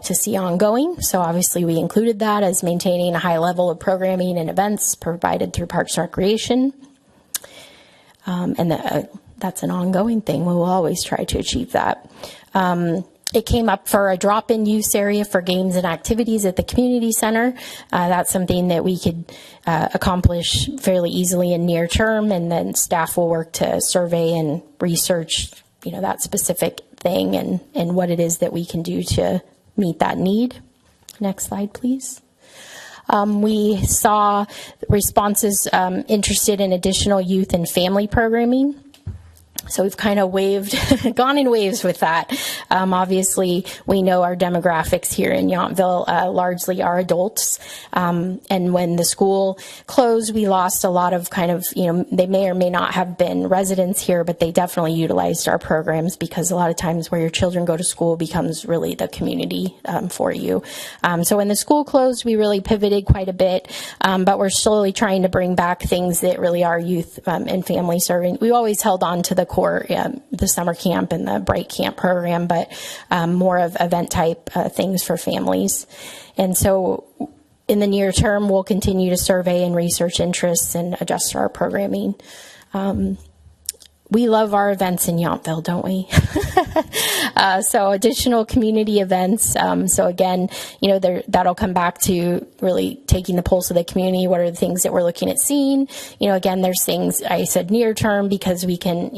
like to see ongoing. So obviously we included that as maintaining a high level of programming and events provided through Parks and Recreation. That's an ongoing thing. We will always try to achieve that. It came up for a drop-in use area for games and activities at the community center. That's something that we could accomplish fairly easily in near term, and then staff will work to survey and research, that specific thing and what it is that we can do to meet that need. Next slide, please. We saw responses interested in additional youth and family programming. So we've kind of gone in waves with that. Obviously, we know our demographics here in Yountville largely are adults. And when the school closed, we lost a lot of they may or may not have been residents here, but they definitely utilized our programs, because a lot of times where your children go to school becomes really the community for you. So when the school closed, we really pivoted quite a bit, but we're slowly trying to bring back things that really are youth and family serving. We always held on to the core, the summer camp and the Bright Camp program, but more of event type things for families. And so in the near term, we'll continue to survey and research interests and adjust our programming. We love our events in Yountville, don't we? So additional community events. So again, that'll come back to really taking the pulse of the community. What are the things that we're looking at seeing? Again, there's things I said near term, because we can,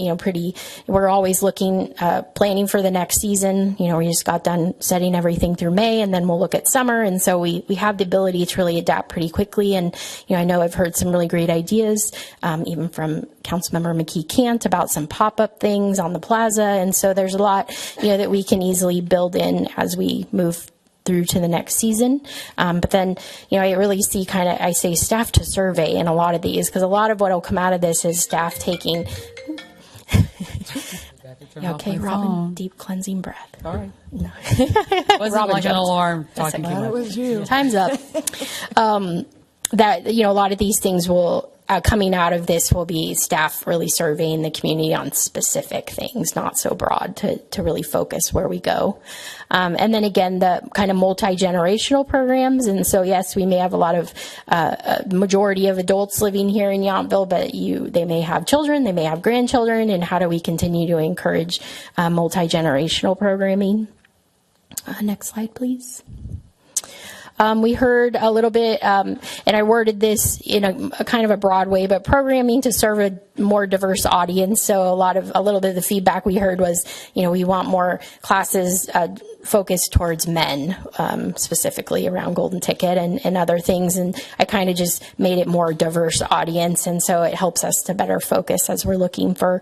we're always looking, planning for the next season. We just got done setting everything through May, and then we'll look at summer. And so we have the ability to really adapt pretty quickly. And, I know I've heard some really great ideas, even from Councilmember McKee Cant about some pop-up things on the plaza. And so there's a lot, that we can easily build in as we move through to the next season. But then, I really see I say staff to survey in a lot of these, because a lot of what will come out of this is staff taking. Okay, Robin, deep cleansing breath. Sorry. No. Wasn't Robin like an alarm talking too much. It was you. Time's up. That, a lot of these things will, coming out of this will be staff really surveying the community on specific things, not so broad, to really focus where we go. And then again, the kind of multi-generational programs. And so, yes, we may have a lot of, majority of adults living here in Yountville, but they may have children, they may have grandchildren, and how do we continue to encourage multi-generational programming? Next slide, please. We heard a little bit, and I worded this in a kind of a broad way, but programming to serve a more diverse audience. So a little bit of the feedback we heard was, we want more classes focused towards men, specifically around Golden Ticket and other things. And I kind of just made it more diverse audience. And so it helps us to better focus as we're looking for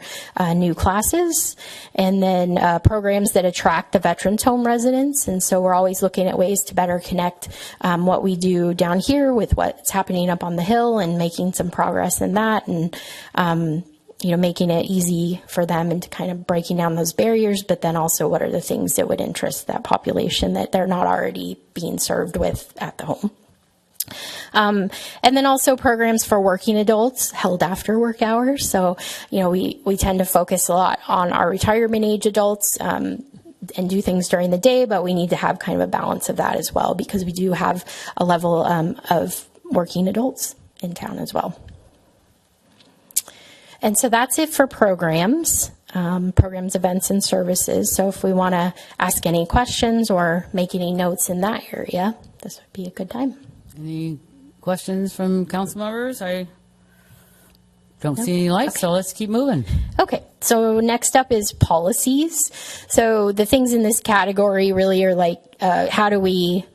new classes. And then programs that attract the Veterans Home residents. And so we're always looking at ways to better connect what we do down here with what's happening up on the Hill, and making some progress in that, and making it easy for them, and to kind of breaking down those barriers, but then also what are the things that would interest that population that they're not already being served with at the home. And then also programs for working adults held after work hours. So, we tend to focus a lot on our retirement age adults, and do things during the day, but we need to have kind of a balance of that as well, because we do have a level of working adults in town as well. And so that's it for programs, events, and services. So if we want to ask any questions or make any notes in that area, this would be a good time. Any questions from council members? I don't see any lights, so let's keep moving. Okay, so next up is policies. So the things in this category really are like, how do we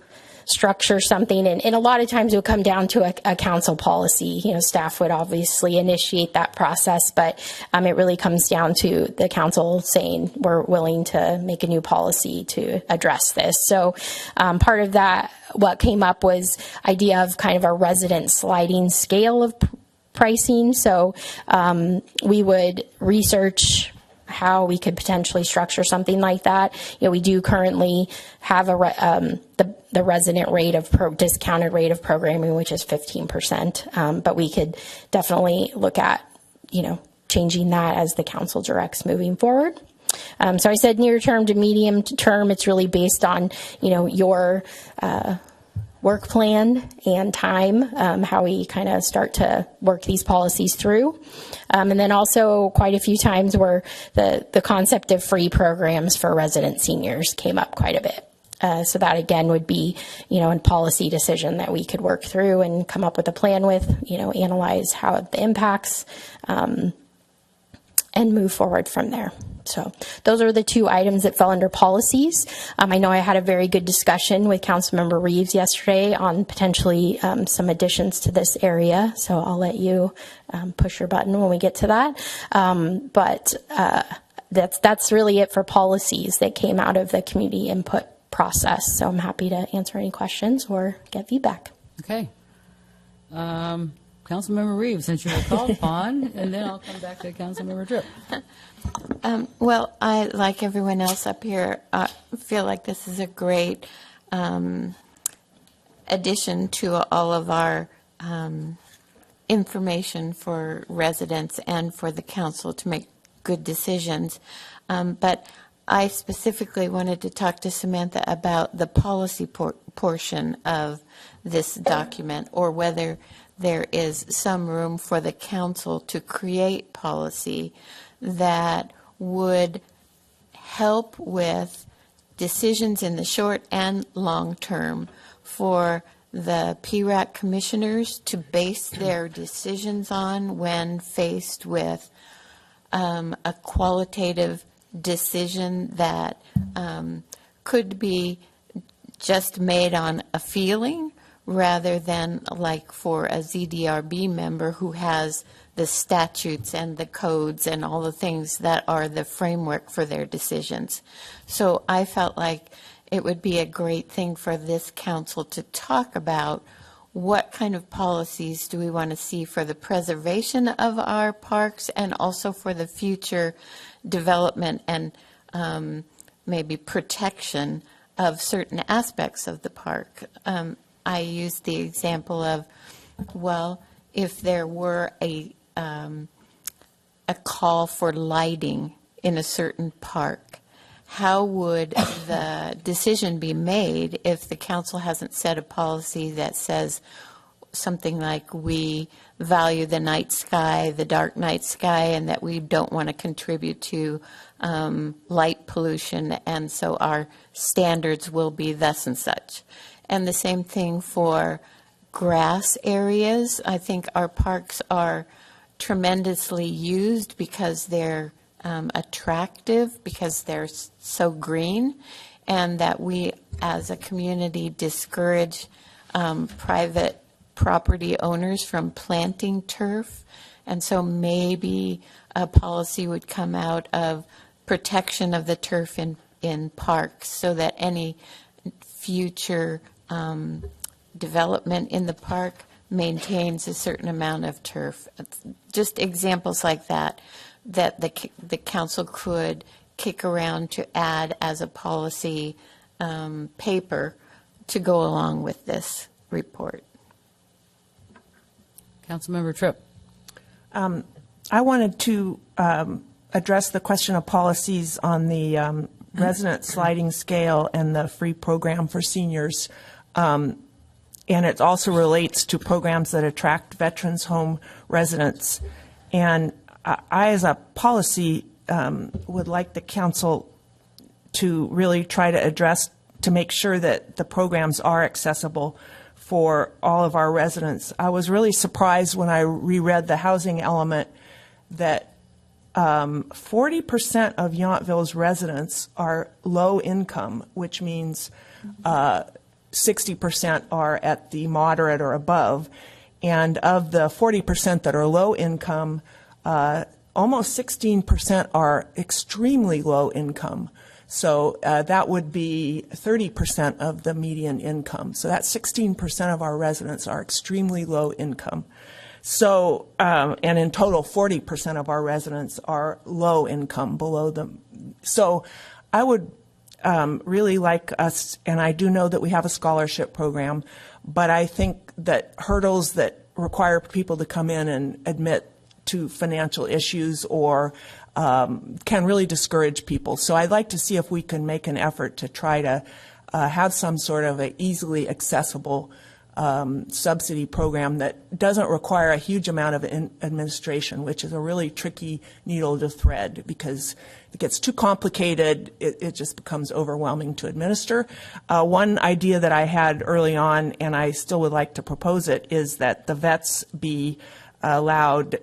structure something? And a lot of times it will come down to a council policy. Staff would obviously initiate that process, but it really comes down to the council saying we're willing to make a new policy to address this. So part of that, what came up was idea of kind of a resident sliding scale of pricing. So we would research how we could potentially structure something like that. We do currently have the resident rate of discounted rate of programming, which is 15%. But we could definitely look at, changing that as the council directs moving forward. So I said near term to medium term, it's really based on, your work plan and time, how we kind of start to work these policies through. And then also quite a few times where the concept of free programs for resident seniors came up quite a bit. So that again would be, a policy decision that we could work through and come up with a plan with, analyze how it impacts, and move forward from there. So those are the two items that fell under policies. I know I had a very good discussion with Councilmember Reeves yesterday on potentially some additions to this area. So I'll let you push your button when we get to that. But that's really it for policies that came out of the community input process. So I'm happy to answer any questions or get feedback. Okay. Councilmember Reeves, since you were called upon, and then I'll come back to Councilmember Tripp. Well, I, like everyone else up here, feel like this is a great addition to all of our information for residents and for the council to make good decisions. But I specifically wanted to talk to Samantha about the policy portion of this document, or whether there is some room for the council to create policy that would help with decisions in the short and long term for the PRAC commissioners to base their decisions on when faced with a qualitative decision that could be just made on a feeling, rather than like for a ZDRB member who has the statutes and the codes and all the things that are the framework for their decisions. So I felt like it would be a great thing for this council to talk about what kind of policies do we want to see for the preservation of our parks, and also for the future development and maybe protection of certain aspects of the park. I used the example of, well, if there were a call for lighting in a certain park, how would the decision be made if the council hasn't set a policy that says something like, we value the night sky, the dark night sky, and that we don't want to contribute to light pollution, and so our standards will be thus and such. And the same thing for grass areas. I think our parks are tremendously used because they're attractive, because they're so green, and that we as a community discourage private property owners from planting turf. And so maybe a policy would come out of protection of the turf in parks, so that any future development in the park maintains a certain amount of turf. Just examples like that the council could kick around to add as a policy paper to go along with this report. Councilmember Tripp. I wanted to address the question of policies on the resident sliding scale and the free program for seniors. And it also relates to programs that attract veterans home residents. And I, as a policy, would like the council to really try to address, to make sure that the programs are accessible for all of our residents. I was really surprised when I reread the housing element that 40% of Yountville's residents are low income, which means 60% are at the moderate or above. And of the 40% that are low income, almost 16% are extremely low income. So that would be 30% of the median income. So that's 16% of our residents are extremely low income. So, and in total, 40% of our residents are low income, below them. So I would really like us, and I do know that we have a scholarship program, but I think that hurdles that require people to come in and admit to financial issues or can really discourage people. So I'd like to see if we can make an effort to try to have some sort of a easily accessible subsidy program that doesn't require a huge amount of administration, which is a really tricky needle to thread, because if it gets too complicated, it just becomes overwhelming to administer. One idea that I had early on, and I still would like to propose it, is that the vets be allowed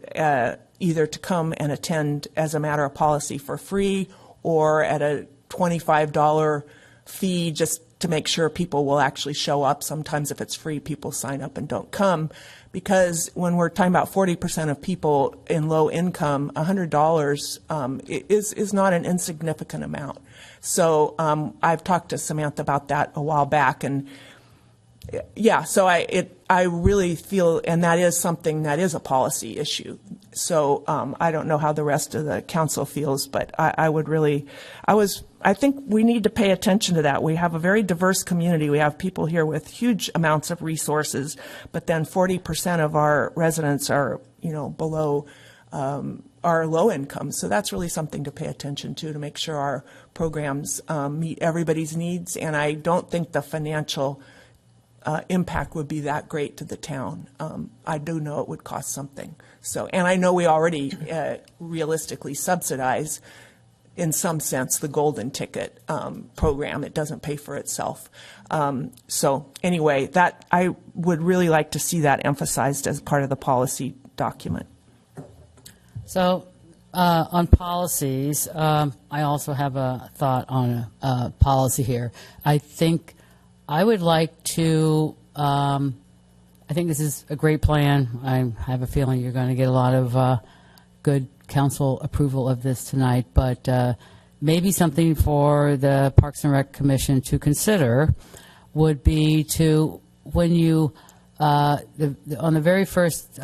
either to come and attend as a matter of policy for free, or at a $25 fee, just to make sure people will actually show up. Sometimes if it's free, people sign up and don't come, because when we're talking about 40% of people in low income, $100 is not an insignificant amount. So I've talked to Samantha about that a while back, and yeah, so I really feel, and that is something that is a policy issue. So I don't know how the rest of the council feels, but I think we need to pay attention to that. We have a very diverse community. We have people here with huge amounts of resources, but then 40% of our residents are, below are low income. So that's really something to pay attention to make sure our programs meet everybody's needs. And I don't think the financial impact would be that great to the town. I do know it would cost something. So, and I know we already realistically subsidize, in some sense, the golden ticket program. It doesn't pay for itself. So anyway, that I would really like to see that emphasized as part of the policy document. So on policies, I also have a thought on a policy here. I think I would like to, I think this is a great plan. I have a feeling you're going to get a lot of good council approval of this tonight, but maybe something for the Parks and Rec Commission to consider would be to, when you, on the very first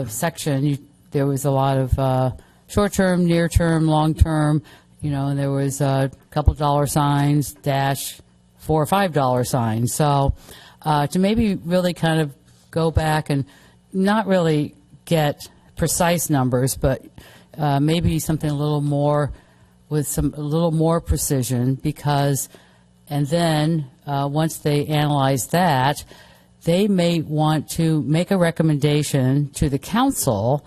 section, there was a lot of short-term, near-term, long-term, and there was a couple dollar signs, dash, $4 or $5 signs. So to maybe really kind of go back and not really get precise numbers, but maybe something a little more with a little more precision, because, and then once they analyze that, they may want to make a recommendation to the council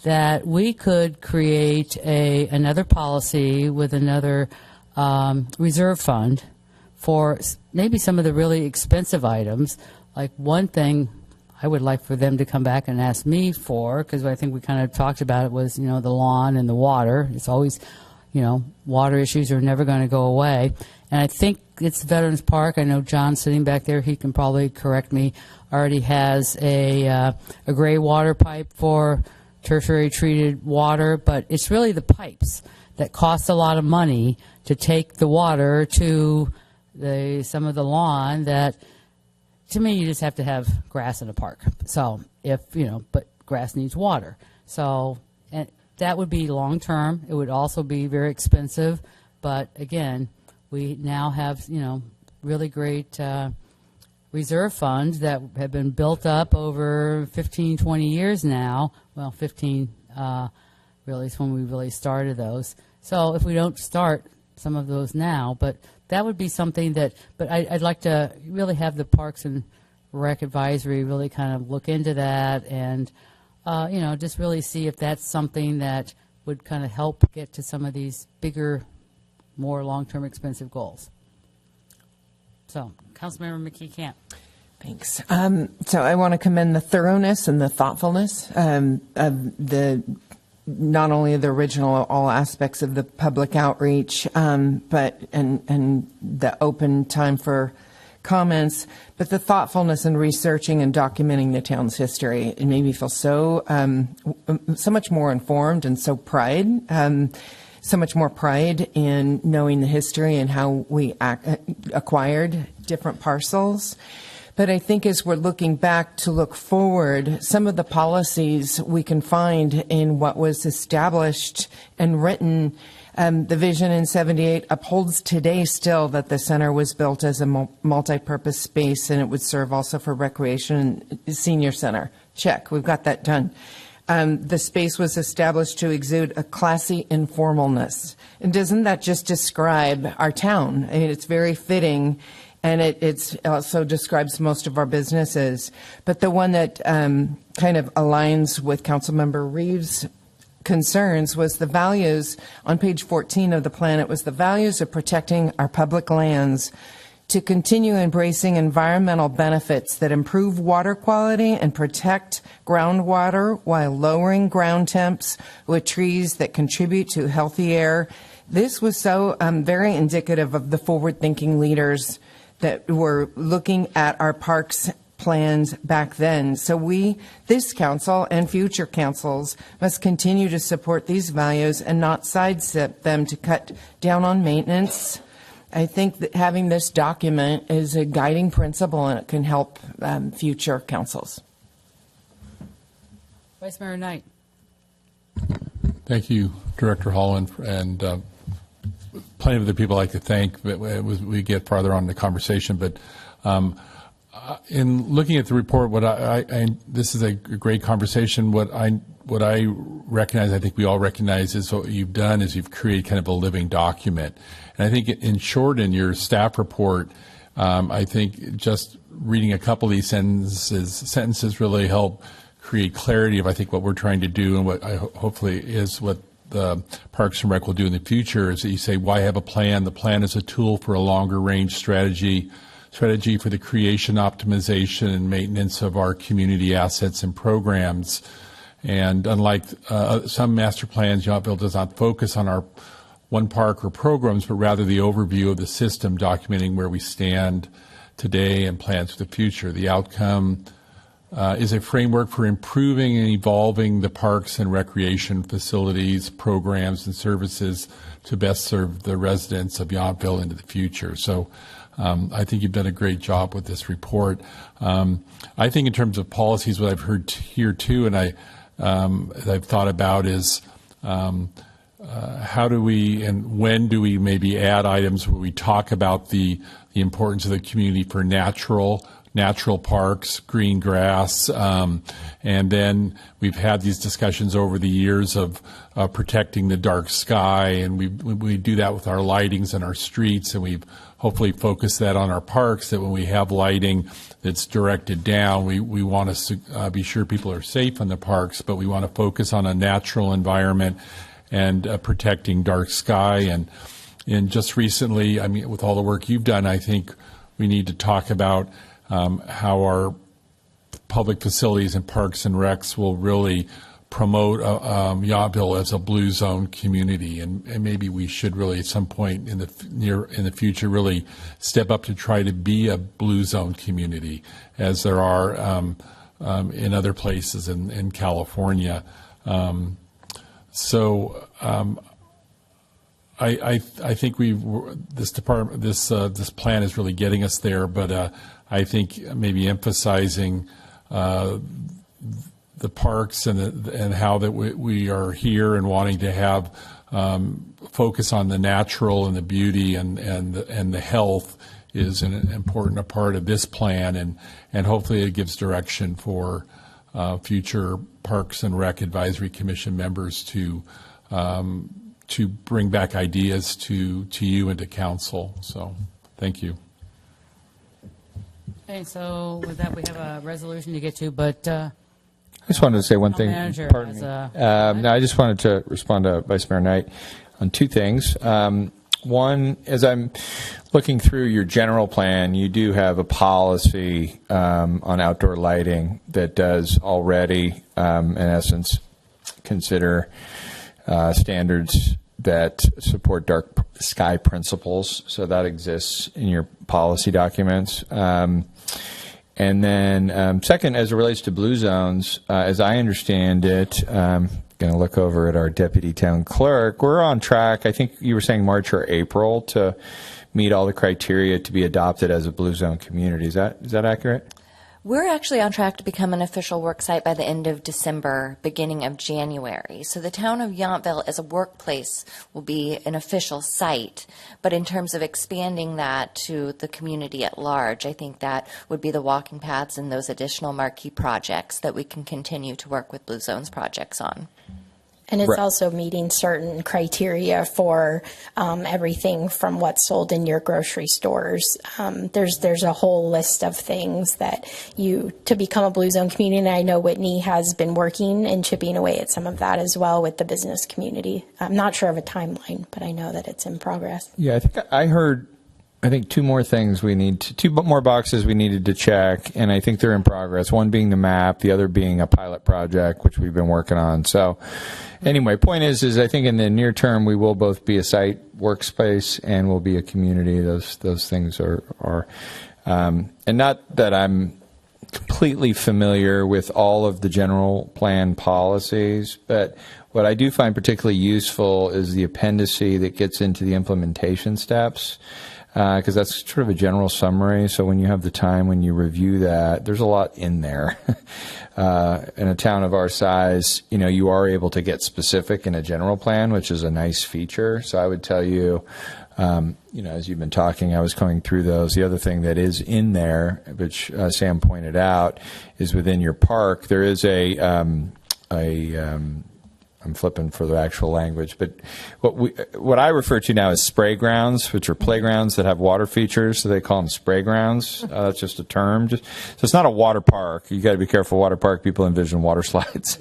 that we could create another policy with another reserve fund for maybe some of the really expensive items. Like one thing I would like for them to come back and ask me for, because I think we kind of talked about it, was, the lawn and the water. It's always, water issues are never going to go away. And I think it's Veterans Park. I know John sitting back there, he can probably correct me, already has a gray water pipe for tertiary treated water, but it's really the pipes that cost a lot of money to take the water to some of the lawn that, to me, you just have to have grass in a park. So but grass needs water. So, and that would be long term. It would also be very expensive. But again, we now have, really great reserve funds that have been built up over 15, 20 years now. Well, 15 really is when we really started those. So if we don't start some of those now, but that would be something that, but I'd like to really have the Parks and Rec Advisory really kind of look into that and, just really see if that's something that would kind of help get to some of these bigger, more long-term expensive goals. So, Councilmember McKee Camp. Thanks. So I want to commend the thoroughness and the thoughtfulness of the not only the original, all aspects of the public outreach, but and the open time for comments, but the thoughtfulness in researching and documenting the town's history. It made me feel so much more informed and so much more pride in knowing the history and how we acquired different parcels. But I think as we're looking back to look forward, some of the policies we can find in what was established and written, the vision in 78 upholds today still that the center was built as a multi-purpose space and it would serve also for recreation and senior center. Check, we've got that done. the space was established to exude a classy informalness. And doesn't that just describe our town? I mean, it's very fitting, and it also describes most of our businesses. But the one that kind of aligns with Councilmember Reeves' concerns was the values on page 14 of the plan. It was the values of protecting our public lands, to continue embracing environmental benefits that improve water quality and protect groundwater while lowering ground temps with trees that contribute to healthy air. This was so very indicative of the forward-thinking leaders that were looking at our parks plans back then. So this council and future councils must continue to support these values and not sidestep them to cut down on maintenance. I think that having this document is a guiding principle, and it can help future councils. Vice Mayor Knight. Thank you, Director Holland, and plenty of the people I'd like to thank. But we get farther on in the conversation, but in looking at the report, this is a great conversation. What I recognize, I think we all recognize, is what you've done is you've created kind of a living document. And I think, in short, in your staff report, I think just reading a couple of these sentences really help create clarity of, I think, what we're trying to do, and what hopefully is what the Parks and Rec will do in the future. Is that you say, why have a plan? The plan is a tool for a longer range strategy for the creation, optimization, and maintenance of our community assets and programs. And unlike some master plans, Yountville does not focus on our one park or programs, but rather the overview of the system, documenting where we stand today and plans for the future. The outcome is a framework for improving and evolving the parks and recreation facilities, programs, and services to best serve the residents of Yountville into the future. So I think you've done a great job with this report. I think in terms of policies, what I've heard here too, and I've thought about is how do we and when do we maybe add items where we talk about the importance of the community for natural parks, green grass, and then we've had these discussions over the years of protecting the dark sky, and we do that with our lightings and our streets, and we've hopefully focused that on our parks, that when we have lighting that's directed down, we want to be sure people are safe in the parks, but we want to focus on a natural environment and protecting dark sky. And just recently, I mean, with all the work you've done, I think we need to talk about how our public facilities and parks and recs will really promote Yountville as a blue zone community, and maybe we should really at some point in the future really step up to try to be a blue zone community, as there are in other places in California. So I think this plan is really getting us there, but I think maybe emphasizing the parks and how that we are here and wanting to have focus on the natural and the beauty and the health is an important part of this plan, and hopefully it gives direction for future Parks and Rec Advisory Commission members to bring back ideas to you and to council. So thank you. Okay, so with that, we have a resolution to get to, but I just wanted to say one thing. Manager Pardon has me. No, I just wanted to respond to Vice Mayor Knight on two things. One, as I'm looking through your general plan, you do have a policy on outdoor lighting that does already, in essence, consider standards that support dark sky principles. So that exists in your policy documents. And then second, as it relates to blue zones, as I understand it, going to look over at our deputy town clerk, we're on track. I think you were saying March or April to meet all the criteria to be adopted as a blue zone community. Is that accurate? We're actually on track to become an official work site by the end of December, beginning of January. So the town of Yountville as a workplace will be an official site. But in terms of expanding that to the community at large, I think that would be the walking paths and those additional marquee projects that we can continue to work with Blue Zones projects on. And it's Right. also meeting certain criteria for everything from what's sold in your grocery stores. There's a whole list of things that to become a Blue Zone community, and I know Whitney has been working and chipping away at some of that as well with the business community. I'm not sure of a timeline, but I know that it's in progress. Yeah, I think I heard. I think two more boxes we needed to check, and I think they're in progress. One being the map, the other being a pilot project, which we've been working on. So, anyway, point is I think in the near term we will both be a site workspace and we'll be a community. Those things are and not that I'm completely familiar with all of the general plan policies, but what I do find particularly useful is the appendice that gets into the implementation steps. Because that's sort of a general summary. So when you have the time, when you review that, there's a lot in there. In a town of our size, you are able to get specific in a general plan, which is a nice feature. So I would tell you, as you've been talking, I was going through those. The other thing that is in there, which Sam pointed out, is within your park, there is I'm flipping for the actual language, but what I refer to now is spray grounds, which are playgrounds that have water features, so they call them spray grounds. That's just a term. So it's not a water park. You got to be careful. Water park, people envision water slides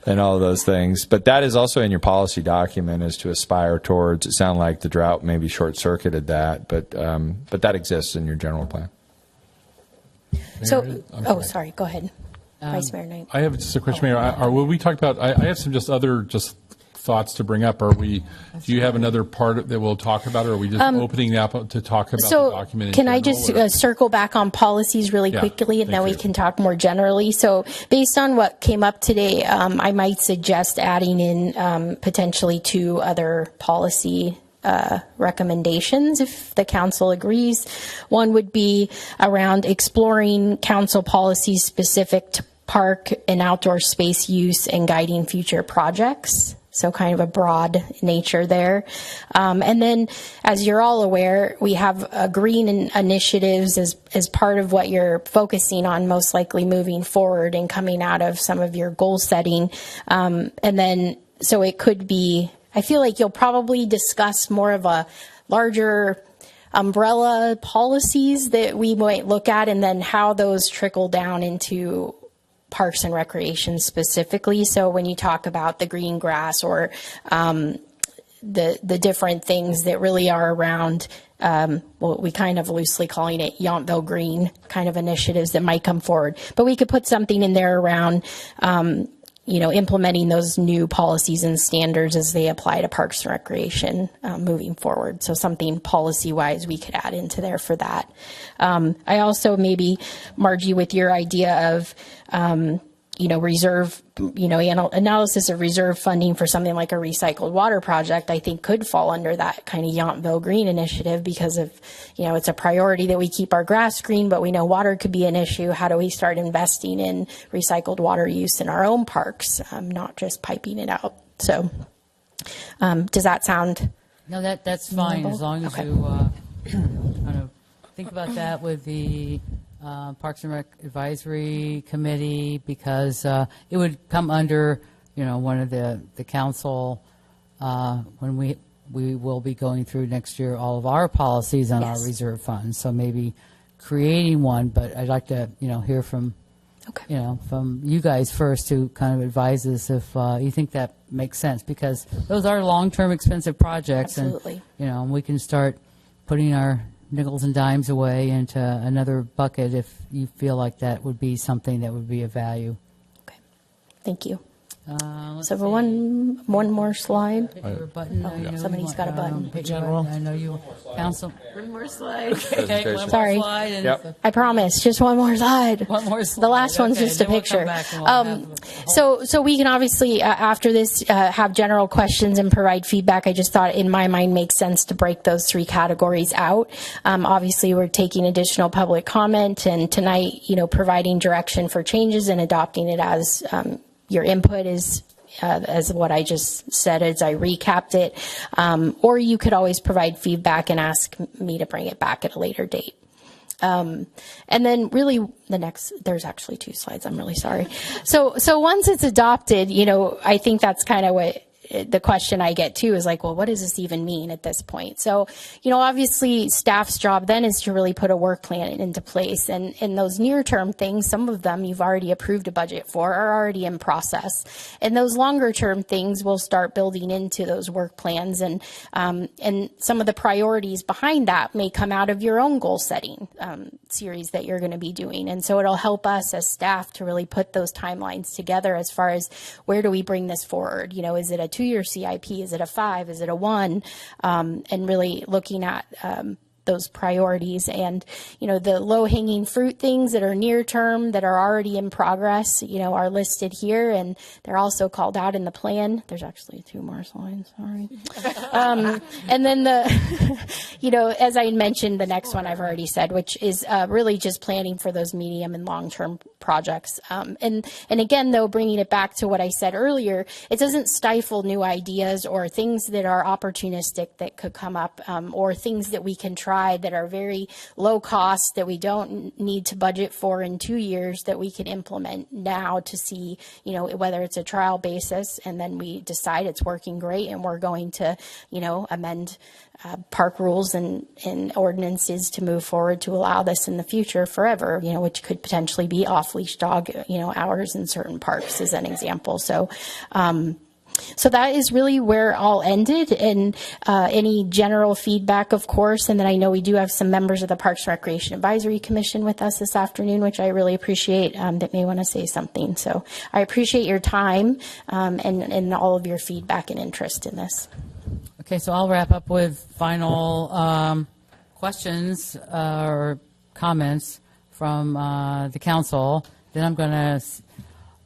and all of those things. But that is also in your policy document, is to aspire towards. It sounded like the drought maybe short-circuited that, but that exists in your general plan. So, sorry, go ahead. Vice Mayor Knight. I have just a question, Mayor. Will we talk about? I have some other thoughts to bring up. Do you have another part that we'll talk about, or are we just opening up to talk about the document? In can I general, just circle back on policies really quickly, and then we can talk more generally? So, based on what came up today, I might suggest adding in potentially 2 other policy recommendations if the council agrees. One would be around exploring council policies specific to park and outdoor space use and guiding future projects. So kind of a broad nature there. And then, as you're all aware, we have green initiatives as part of what you're focusing on most likely moving forward and coming out of some of your goal setting. And then, so it could be, I feel like you'll probably discuss more of a larger umbrella policies that we might look at, and then how those trickle down into parks and recreation specifically. So when you talk about the green grass or the different things that really are around, we kind of loosely calling it Yountville Green kind of initiatives that might come forward. But we could put something in there around implementing those new policies and standards as they apply to parks and recreation moving forward. So something policy-wise we could add into there for that. I also maybe, Margie, with your idea of, reserve, analysis of reserve funding for something like a recycled water project, I think could fall under that kind of Yountville Green initiative because of, it's a priority that we keep our grass green, but we know water could be an issue. How do we start investing in recycled water use in our own parks, not just piping it out? So does that sound? No, that's fine, as long as you kind of think about that with the Parks and Rec Advisory Committee, because it would come under, one of the council when we will be going through next year all of our policies on our reserve funds. So maybe creating one, but I'd like to, hear from, from you guys first to kind of advise us if you think that makes sense, because those are long-term expensive projects. Absolutely. And, we can start putting our nickels and dimes away into another bucket if you feel like that would be something that would be of value. Okay. Thank you. So for one more slide. Hit your button. I know somebody's you got a button. hit your button. I know you, Council. One more slide. Okay, one more Sorry. slide and Yep. I promise, just one more slide. one more slide. The last one's Okay, just a then we'll come picture. back and we'll have- So we can obviously, after this, have general questions and provide feedback. I just thought in my mind makes sense to break those three categories out. Obviously, we're taking additional public comment, and tonight, providing direction for changes and adopting it as your input is as what I just said as I recapped it. Or you could always provide feedback and ask me to bring it back at a later date. And then really there's actually two slides. I'm really sorry. So once it's adopted, I think that's kind of what the question I get too is like, well, what does this even mean at this point? So, obviously staff's job then is to really put a work plan into place. And in those near term things, some of them you've already approved a budget for are already in process. And those longer term things will start building into those work plans. And some of the priorities behind that may come out of your own goal setting series that you're going to be doing. And so it'll help us as staff to really put those timelines together as far as where do we bring this forward? Is it a 2-year CIP? Is it a 5? Is it a 1? And really looking at those priorities and, the low hanging fruit things that are near term that are already in progress, are listed here, and they're also called out in the plan. There's actually 2 more slides. Sorry. And then as I mentioned, the next one I've already said, which is really just planning for those medium and long term projects. And again, though, bringing it back to what I said earlier, it doesn't stifle new ideas or things that are opportunistic that could come up, or things that we can try that are very low cost that we don't need to budget for in 2 years that we can implement now to see, whether it's a trial basis and then we decide it's working great and we're going to, amend park rules and ordinances to move forward to allow this in the future forever, which could potentially be off-leash dog, hours in certain parks as an example. So that is really where all ended, and any general feedback, of course. And then I know we do have some members of the Parks and Recreation Advisory Commission with us this afternoon, which I really appreciate, that may want to say something. So I appreciate your time and all of your feedback and interest in this. Okay, so I'll wrap up with final questions or comments from the council. Then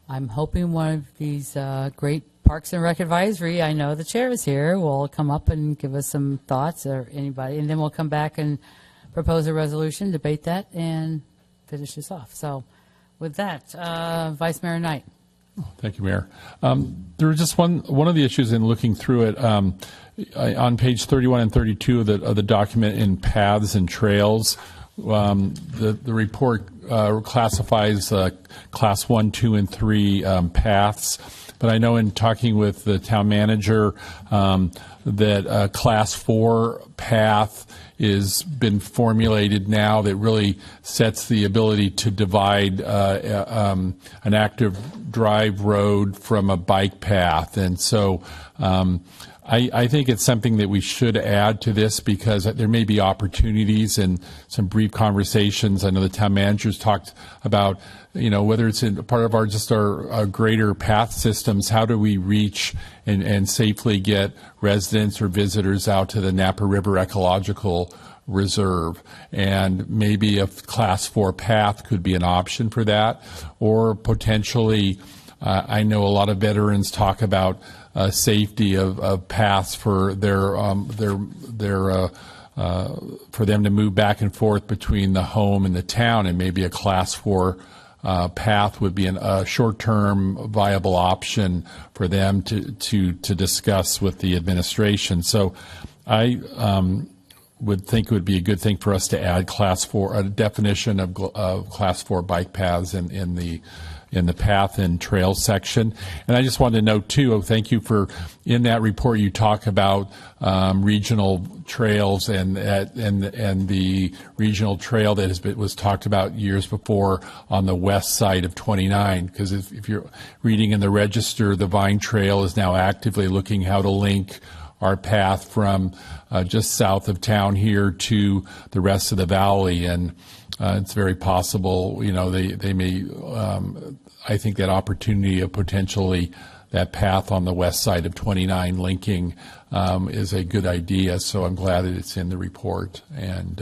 I'm hoping one of these great Parks and Rec Advisory, I know the chair is here, will come up and give us some thoughts, or anybody, and then we'll come back and propose a resolution, debate that, and finish this off. So with that, Vice Mayor Knight. Thank you, Mayor. There was just one of the issues in looking through it, on page 31 and 32 of the document in paths and trails. The report classifies class 1, 2, and 3 paths. But I know in talking with the town manager that class 4 path is been formulated now that really sets the ability to divide an active drive road from a bike path. And so I think it's something that we should add to this because there may be opportunities and some brief conversations. I know the town managers talked about, whether it's in part of our greater path systems, how do we reach and safely get residents or visitors out to the Napa River Ecological Reserve, and maybe a class 4 path could be an option for that, or potentially, I know a lot of veterans talk about safety of paths for for them to move back and forth between the home and the town, and maybe a class 4 path would be a short-term viable option for them to discuss with the administration. So I would think it would be a good thing for us to add class 4, a definition of class 4 bike paths in the path and trail section. And I just wanted to note too, thank you for, in that report you talk about regional trails and the regional trail that was talked about years before on the west side of 29, because if you're reading in the Register, the Vine Trail is now actively looking how to link our path from just south of town here to the rest of the valley, and it's very possible, they may, I think that opportunity of potentially that path on the west side of 29 linking is a good idea. So I'm glad that it's in the report. And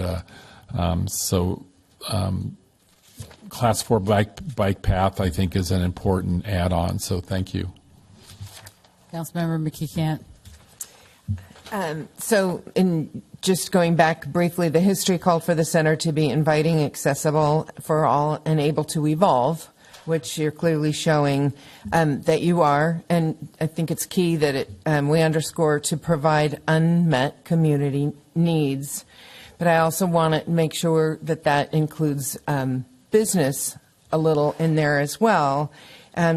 Class 4 bike path, I think, is an important add-on. So thank you. Councilmember McKee-Cant. So in just going back briefly, the history called for the center to be inviting, accessible for all, and able to evolve, which you're clearly showing that you are. And I think it's key that we underscore to provide unmet community needs. But I also want to make sure that that includes business a little in there as well.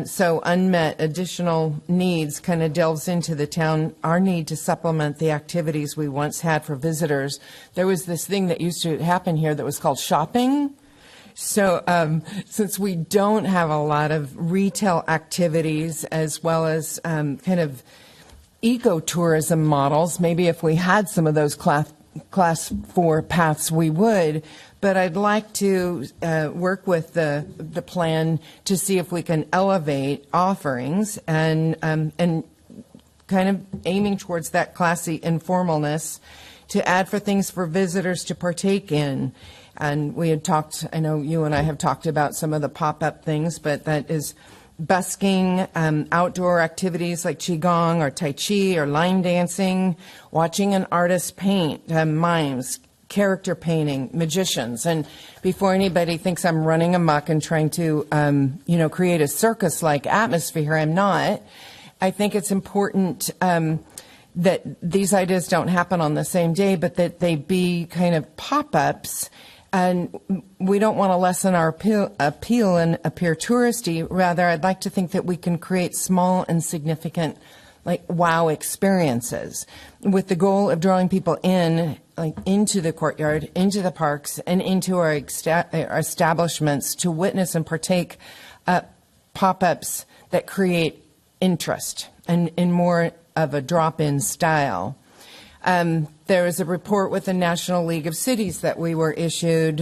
So unmet additional needs kind of delves into the town, our need to supplement the activities we once had for visitors. There was this thing that used to happen here that was called shopping. So since we don't have a lot of retail activities as well as kind of ecotourism models, maybe if we had some of those class 4 paths, we would. But I'd like to work with the plan to see if we can elevate offerings and kind of aiming towards that classy informalness to add for things for visitors to partake in. And we had talked, I know you and I have talked about some of the pop-up things, but that is busking, outdoor activities like Qigong or Tai Chi or line dancing, watching an artist paint, mimes, character painting, magicians. And before anybody thinks I'm running amok and trying to, create a circus-like atmosphere, I'm not. I think it's important that these ideas don't happen on the same day, but that they be kind of pop-ups. And we don't want to lessen our appeal and appear touristy. Rather, I'd like to think that we can create small and significant, like, wow experiences with the goal of drawing people in, like, into the courtyard, into the parks, and into our establishments to witness and partake pop-ups that create interest and in more of a drop-in style. There was a report with the National League of Cities that we were issued.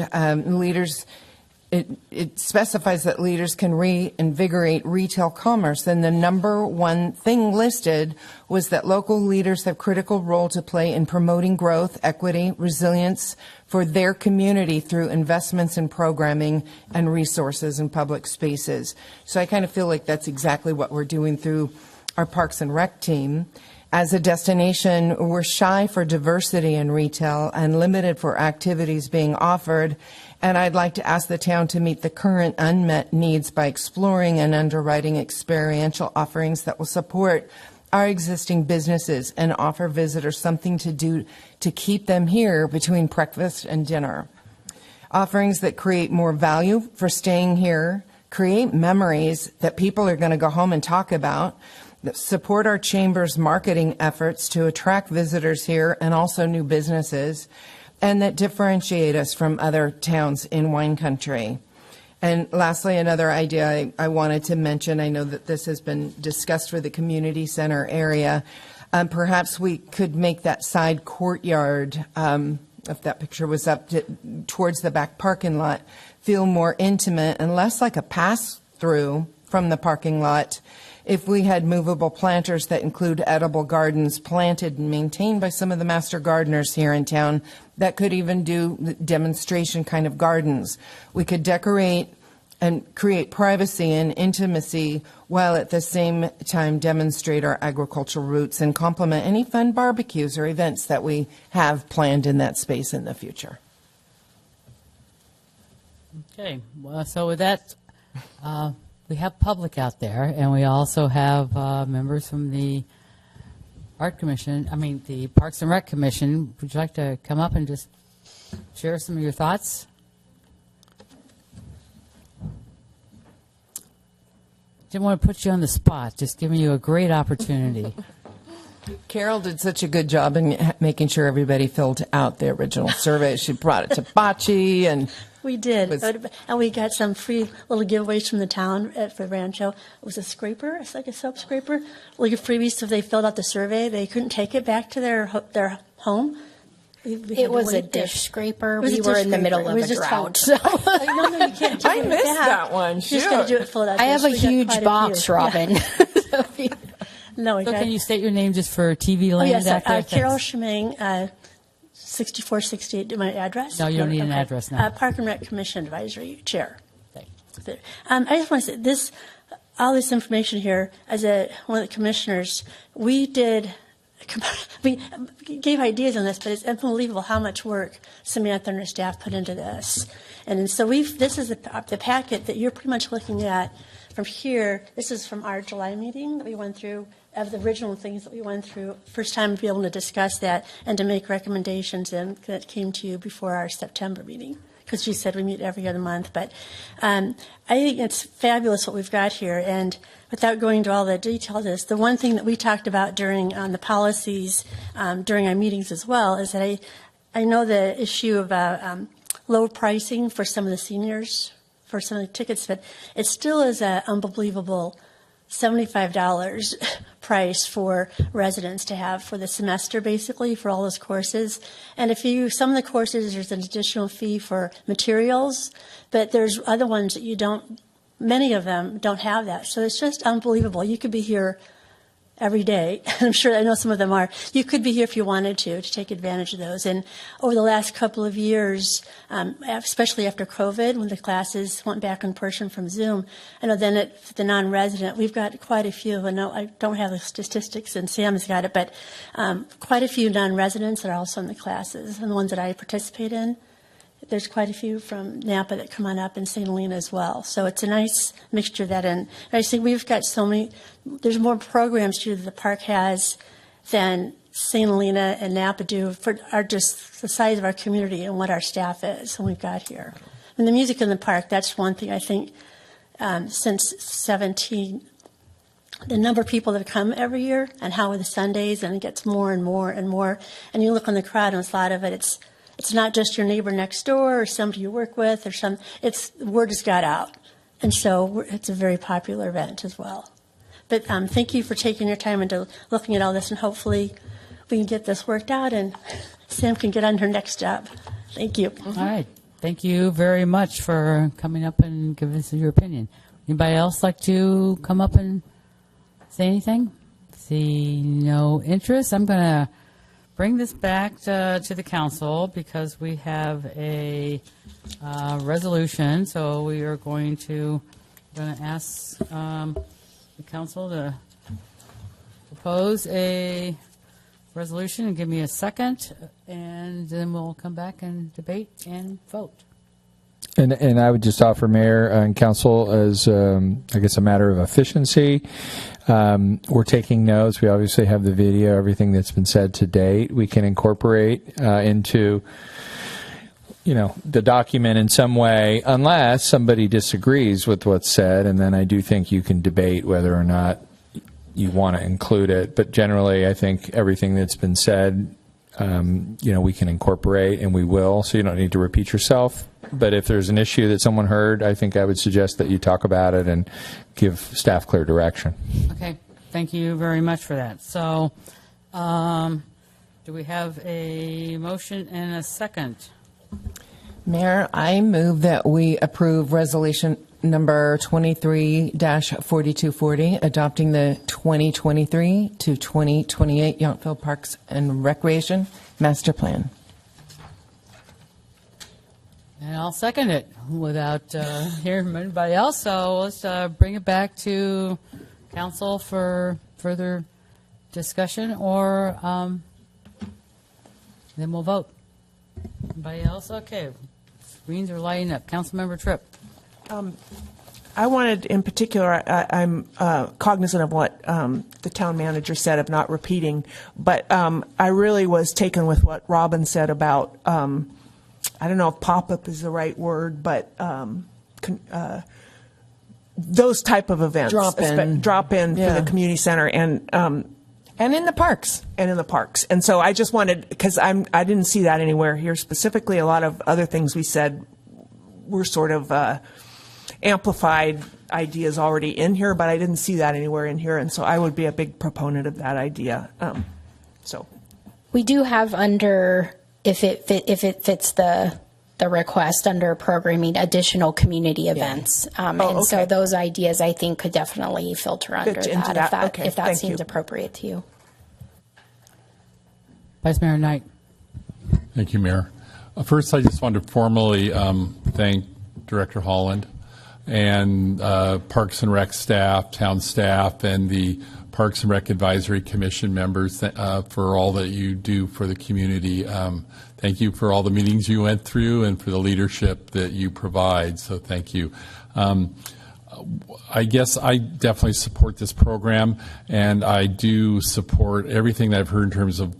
It specifies that leaders can reinvigorate retail commerce, and the number one thing listed was that local leaders have critical role to play in promoting growth, equity, resilience for their community through investments in programming and resources in public spaces. So I kind of feel like that's exactly what we're doing through our Parks and Rec team. As a destination, we're shy for diversity in retail and limited for activities being offered. And I'd like to ask the town to meet the current unmet needs by exploring and underwriting experiential offerings that will support our existing businesses and offer visitors something to do to keep them here between breakfast and dinner. Offerings that create more value for staying here, create memories that people are going to go home and talk about, that support our chamber's marketing efforts to attract visitors here and also new businesses, and that differentiate us from other towns in wine country. And lastly, another idea I wanted to mention, I know that this has been discussed for the community center area. Perhaps we could make that side courtyard, if that picture was up towards the back parking lot, feel more intimate and less like a pass-through from the parking lot. If we had movable planters that include edible gardens planted and maintained by some of the master gardeners here in town that could even do demonstration kind of gardens. We could decorate and create privacy and intimacy while at the same time demonstrate our agricultural roots and complement any fun barbecues or events that we have planned in that space in the future. Okay, well, so with that, we have public out there, and we also have members from the the Parks and Rec Commission. Would you like to come up and just share some of your thoughts? Didn't want to put you on the spot, just giving you a great opportunity. Carol did such a good job in making sure everybody filled out the original survey. She brought it to Bocce, and we did, and we got some free little giveaways from the town for Rancho. It was a scraper, it's like a soap scraper. Little freebies, so if they filled out the survey, they couldn't take it back to their home. It was a dish scraper. We were in the middle of a drought. So. No, you can't. I missed that one. You just got to do it, fill it out. I have a huge box, Robin. No, we So got. can you state your name just for TV Oh, land yes, out there? Carol Thanks. Shemang, 6468, my address? No, you don't need an Okay. address now. Park and Rec Commission Advisory Chair. Thanks. I just want to say this, all this information here, as one of the commissioners, we gave ideas on this, but it's unbelievable how much work Samantha and her staff put into this. And so this is the packet that you're pretty much looking at from here. This is from our July meeting that we went through, of the original things that we went through. First time to be able to discuss that and to make recommendations that came to you before our September meeting, because you said we meet every other month. But I think it's fabulous what we've got here. And without going into all the details of this, the one thing that we talked about during the policies during our meetings as well is that I know the issue of low pricing for some of the seniors for some of the tickets, but it still is an unbelievable $75 price for residents to have for the semester, basically, for all those courses. And some of the courses, there's an additional fee for materials, but there's other ones that many of them don't have that. So it's just unbelievable. You could be here every day. I know some of them are. You could be here if you wanted to take advantage of those. And over the last couple of years, especially after COVID, when the classes went back in person from Zoom, I know then the non-resident, we've got quite a few. I know I don't have the statistics, and Sam's got it, but quite a few non-residents that are also in the classes, and the ones that I participate in. There's quite a few from Napa that come on up, and St. Helena as well. So it's a nice mixture of that. And I think we've got there's more programs too that the park has than St. Helena and Napa do for just the size of our community and what our staff is and we've got here. And the music in the park, that's one thing I think since 17, the number of people that have come every year and how the Sundays, and it gets more and more and more. And you look on the crowd, and a lot of it, it's not just your neighbor next door or somebody you work with or word has got out. And so it's a very popular event as well. But thank you for taking your time into looking at all this, and hopefully we can get this worked out and Sam can get on her next job. Thank you. All right. Thank you very much for coming up and giving us your opinion. Anybody else like to come up and say anything? See no interest. I'm going to bring this back to the council because we have a resolution. So we are going to ask the council to propose a resolution and give me a second, and then we'll come back and debate and vote. And I would just offer, Mayor and Council, as I guess a matter of efficiency, we're taking notes. We obviously have the video, everything that's been said to date. We can incorporate into, the document in some way, unless somebody disagrees with what's said, and then I do think you can debate whether or not you want to include it. But generally, I think everything that's been said, we can incorporate, and we will, so you don't need to repeat yourself. But if there's an issue that someone heard, I think I would suggest that you talk about it and give staff clear direction. Okay, thank you very much for that. So do we have a motion and a second? Mayor, I move that we approve resolution number 23-4240, adopting the 2023 to 2028 Yountville Parks and Recreation Master Plan. And I'll second it without hearing from anybody else. So let's bring it back to council for further discussion, or then we'll vote. Anybody else? Okay. Screens are lighting up. Councilmember Tripp. I wanted, in particular, I'm cognizant of what the town manager said of not repeating, but I really was taken with what Robin said about, I don't know if pop-up is the right word, but those type of events. Drop-in Yeah. for the community center and in the parks. And in the parks. And so I just wanted, because I didn't see that anywhere here specifically. A lot of other things we said were sort of amplified ideas already in here, but I didn't see that anywhere in here. And so I would be a big proponent of that idea. So We do have under, if it fits the the request under programming additional community events. And so those ideas, I think, could definitely filter under Fit into that. if that Thank seems you. appropriate to you. Vice Mayor Knight. Thank you, Mayor. First, I just want to formally thank Director Holland and Parks and Rec staff, town staff, and the Parks and Rec Advisory Commission members for all that you do for the community. Thank you for all the meetings you went through and for the leadership that you provide. So thank you. I guess I definitely support this program, and I do support everything that I've heard in terms of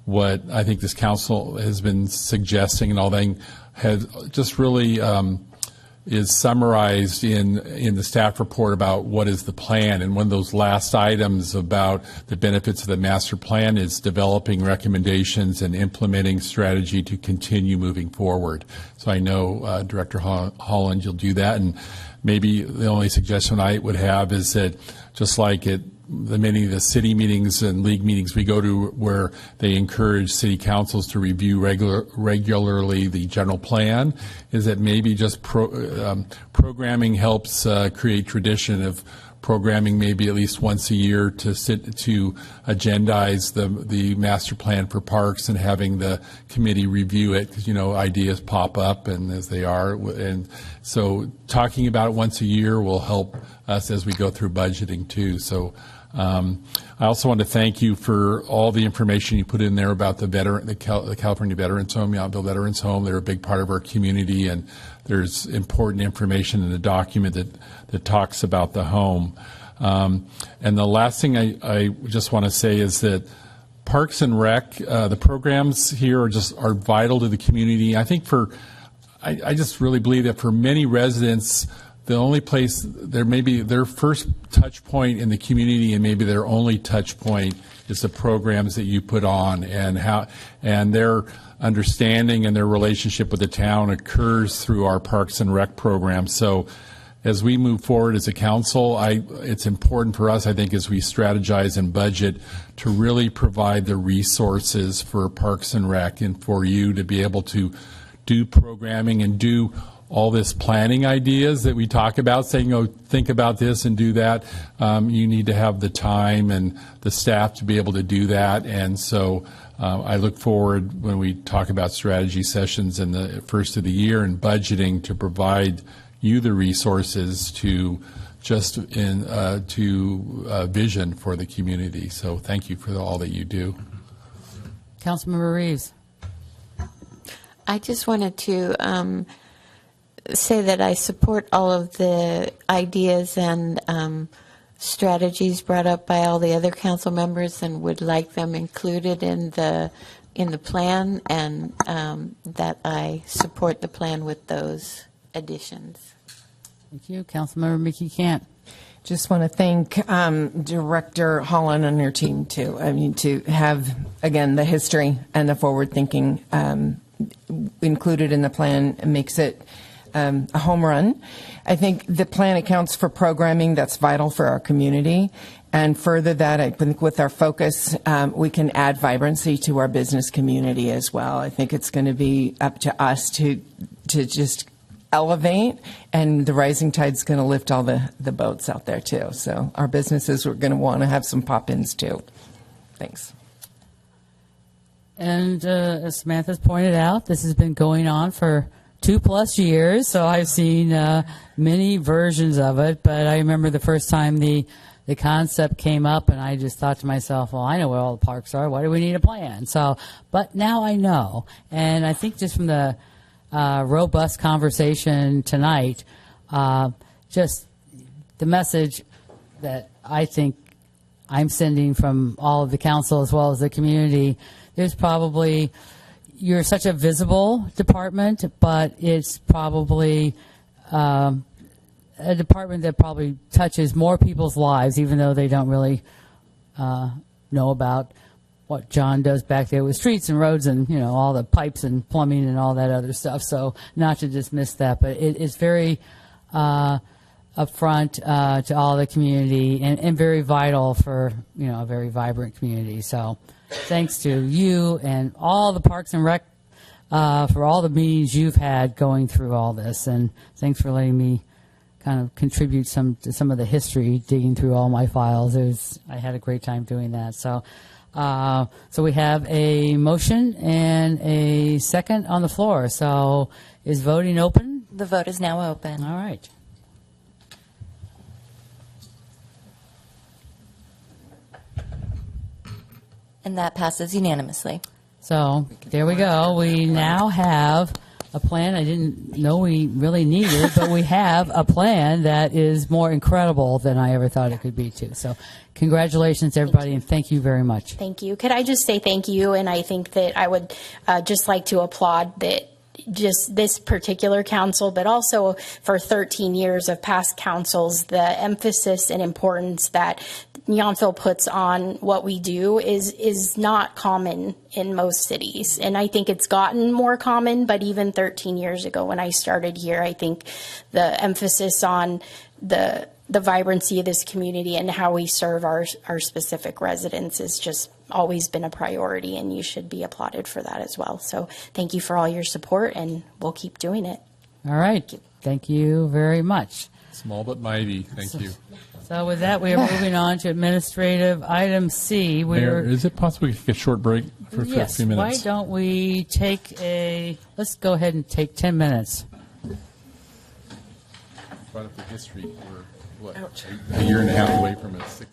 what I think this council has been suggesting and all that has just really is summarized in the staff report about what is the plan. And one of those last items about the benefits of the master plan is developing recommendations and implementing strategy to continue moving forward. So I know, Director Holland, you'll do that. And maybe the only suggestion I would have is that just like many of the city meetings and league meetings we go to where they encourage city councils to review regularly the general plan, is that maybe just programming helps create tradition of programming maybe at least once a year to agendize the master plan for parks and having the committee review it, because ideas pop up, and as they are, and so talking about it once a year will help us as we go through budgeting too. So I also want to thank you for all the information you put in there about the California Veterans Home, Yountville Veterans Home. They're a big part of our community, and there's important information in the document that talks about the home. And the last thing I just want to say is that Parks and Rec, the programs here are vital to the community. I think I just really believe that for many residents, the only place there may be their first touch point in the community and maybe their only touch point is the programs that you put on, and their understanding and their relationship with the town occurs through our Parks and Rec program. So as we move forward as a council, it's important for us, I think, as we strategize and budget, to really provide the resources for Parks and Rec and for you to be able to do programming and do all this planning ideas that we talk about, saying, think about this and do that. You need to have the time and the staff to be able to do that. And so I look forward when we talk about strategy sessions in the first of the year and budgeting to provide you the resources to vision for the community. So thank you for all that you do. Councilmember Reeves. I just wanted to say that I support all of the ideas and strategies brought up by all the other council members, and would like them included in the plan, and that I support the plan with those additions. Thank you. Councilmember Mickey Cant. Just want to thank Director Holland and your team too. I mean, to have, again, the history and the forward thinking included in the plan makes it a home run. I think the plan accounts for programming that's vital for our community. And further that, I think with our focus, we can add vibrancy to our business community as well. I think it's going to be up to us to just elevate, and the rising tide's going to lift all the boats out there too. So our businesses are going to want to have some pop-ins too. Thanks. And as Samantha's pointed out, this has been going on for 2+ years, so I've seen many versions of it. But I remember the first time the concept came up, and I just thought to myself, well, I know where all the parks are. Why do we need a plan? So, but now I know, and I think just from the robust conversation tonight, just the message that I think I'm sending from all of the council as well as the community, there's probably, you're such a visible department, but it's probably a department that probably touches more people's lives, even though they don't really know about what John does back there with streets and roads and, all the pipes and plumbing and all that other stuff. So not to dismiss that, but it's very upfront to all the community and very vital for, a very vibrant community. So thanks to you and all the Parks and Rec for all the meetings you've had going through all this, and thanks for letting me kind of contribute to some of the history, digging through all my files. I had a great time doing that. So we have a motion and a second on the floor. So is voting open? The vote is now open. All right. And that passes unanimously. So there we go. We now have a plan I didn't know we really needed, but we have a plan that is more incredible than I ever thought it could be, too. So congratulations, everybody, and thank you very much. Thank you. Could I just say thank you? And I think that I would just like to applaud that just this particular council, but also for 13 years of past councils, the emphasis and importance that Yountville puts on what we do is not common in most cities. And I think it's gotten more common, but even 13 years ago when I started here, I think the emphasis on the vibrancy of this community and how we serve our specific residents has just always been a priority, and you should be applauded for that as well. So thank you for all your support, and we'll keep doing it. All right. Thank you very much. Small but mighty. Thank you. So with that, we are moving on to administrative item C. Mayor, is it possible we could take a short break for a few minutes? Why don't we let's go ahead and take 10 minutes. Brought up the history. We're, a year and a half away from it.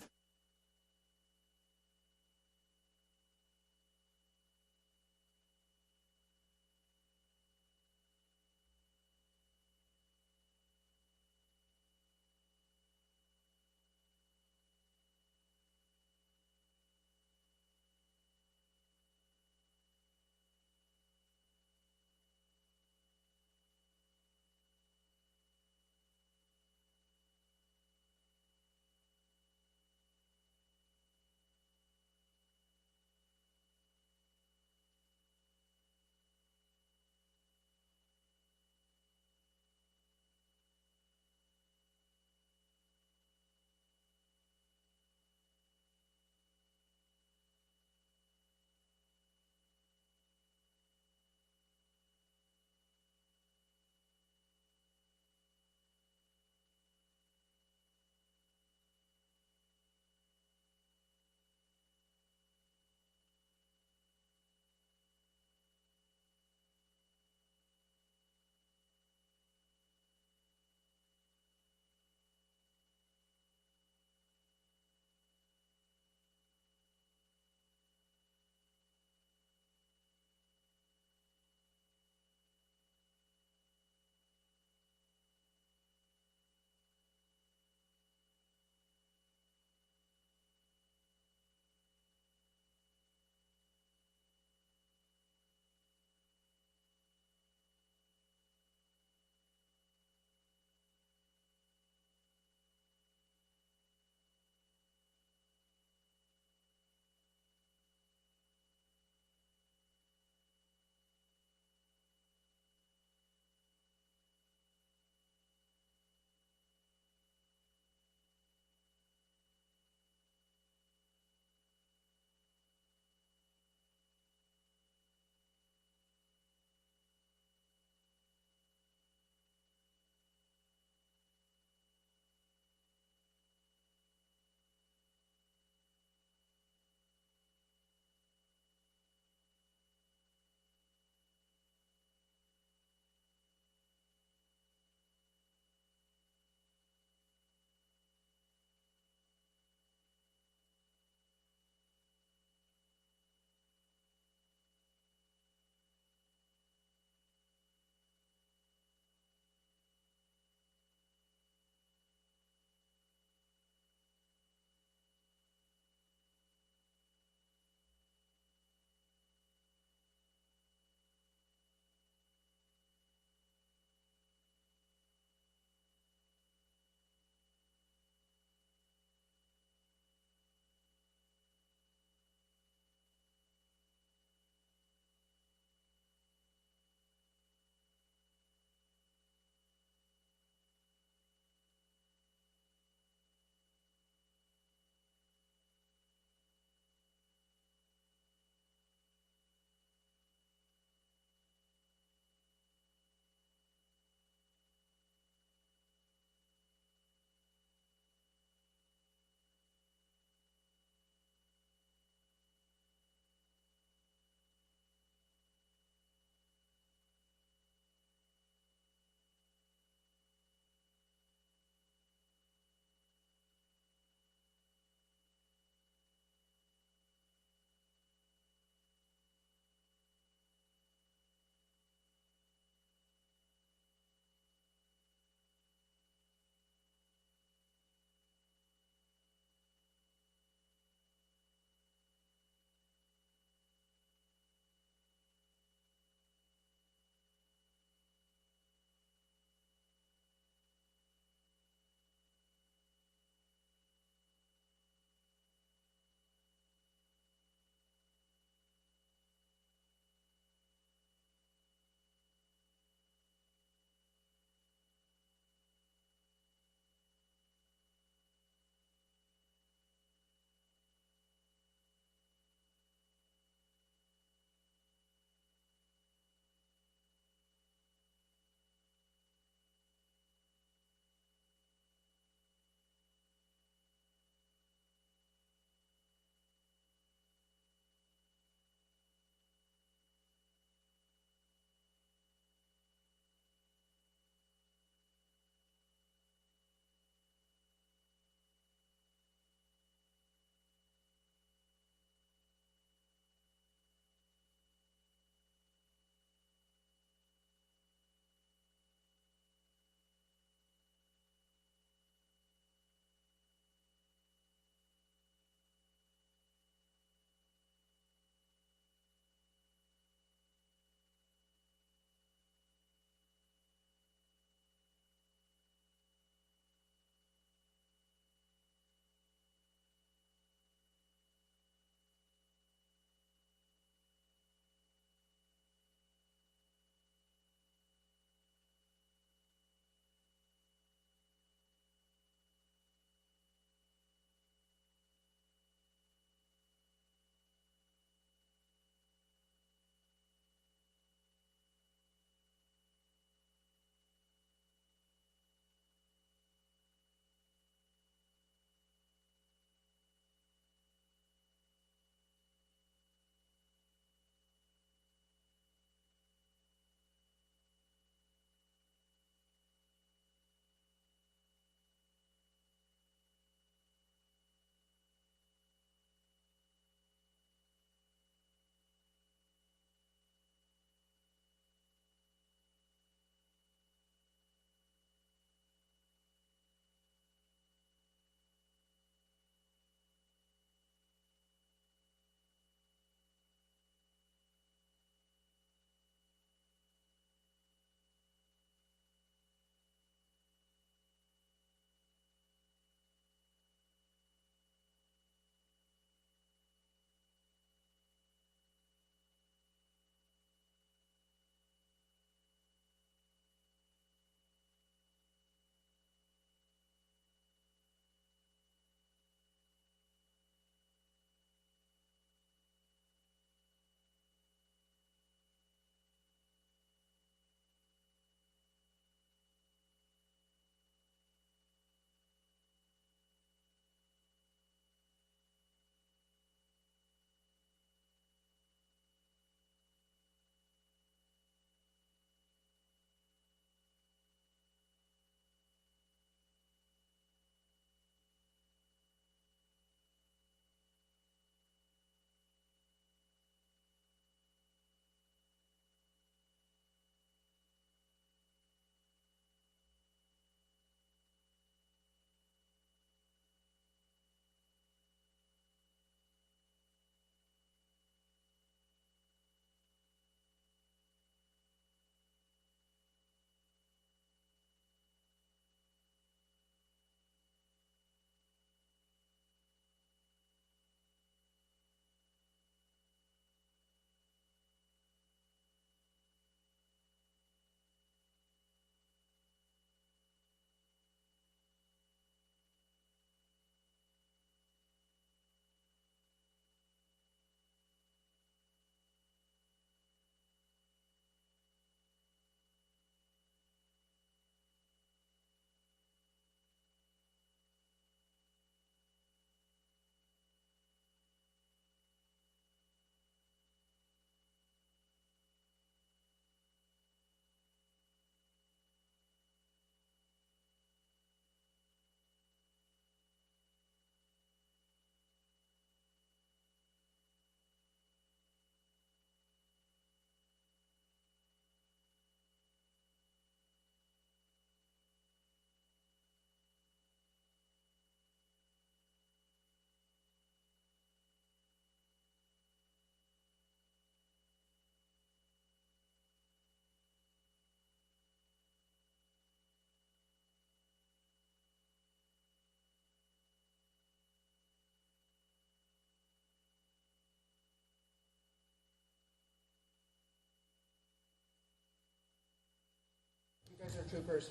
Troopers.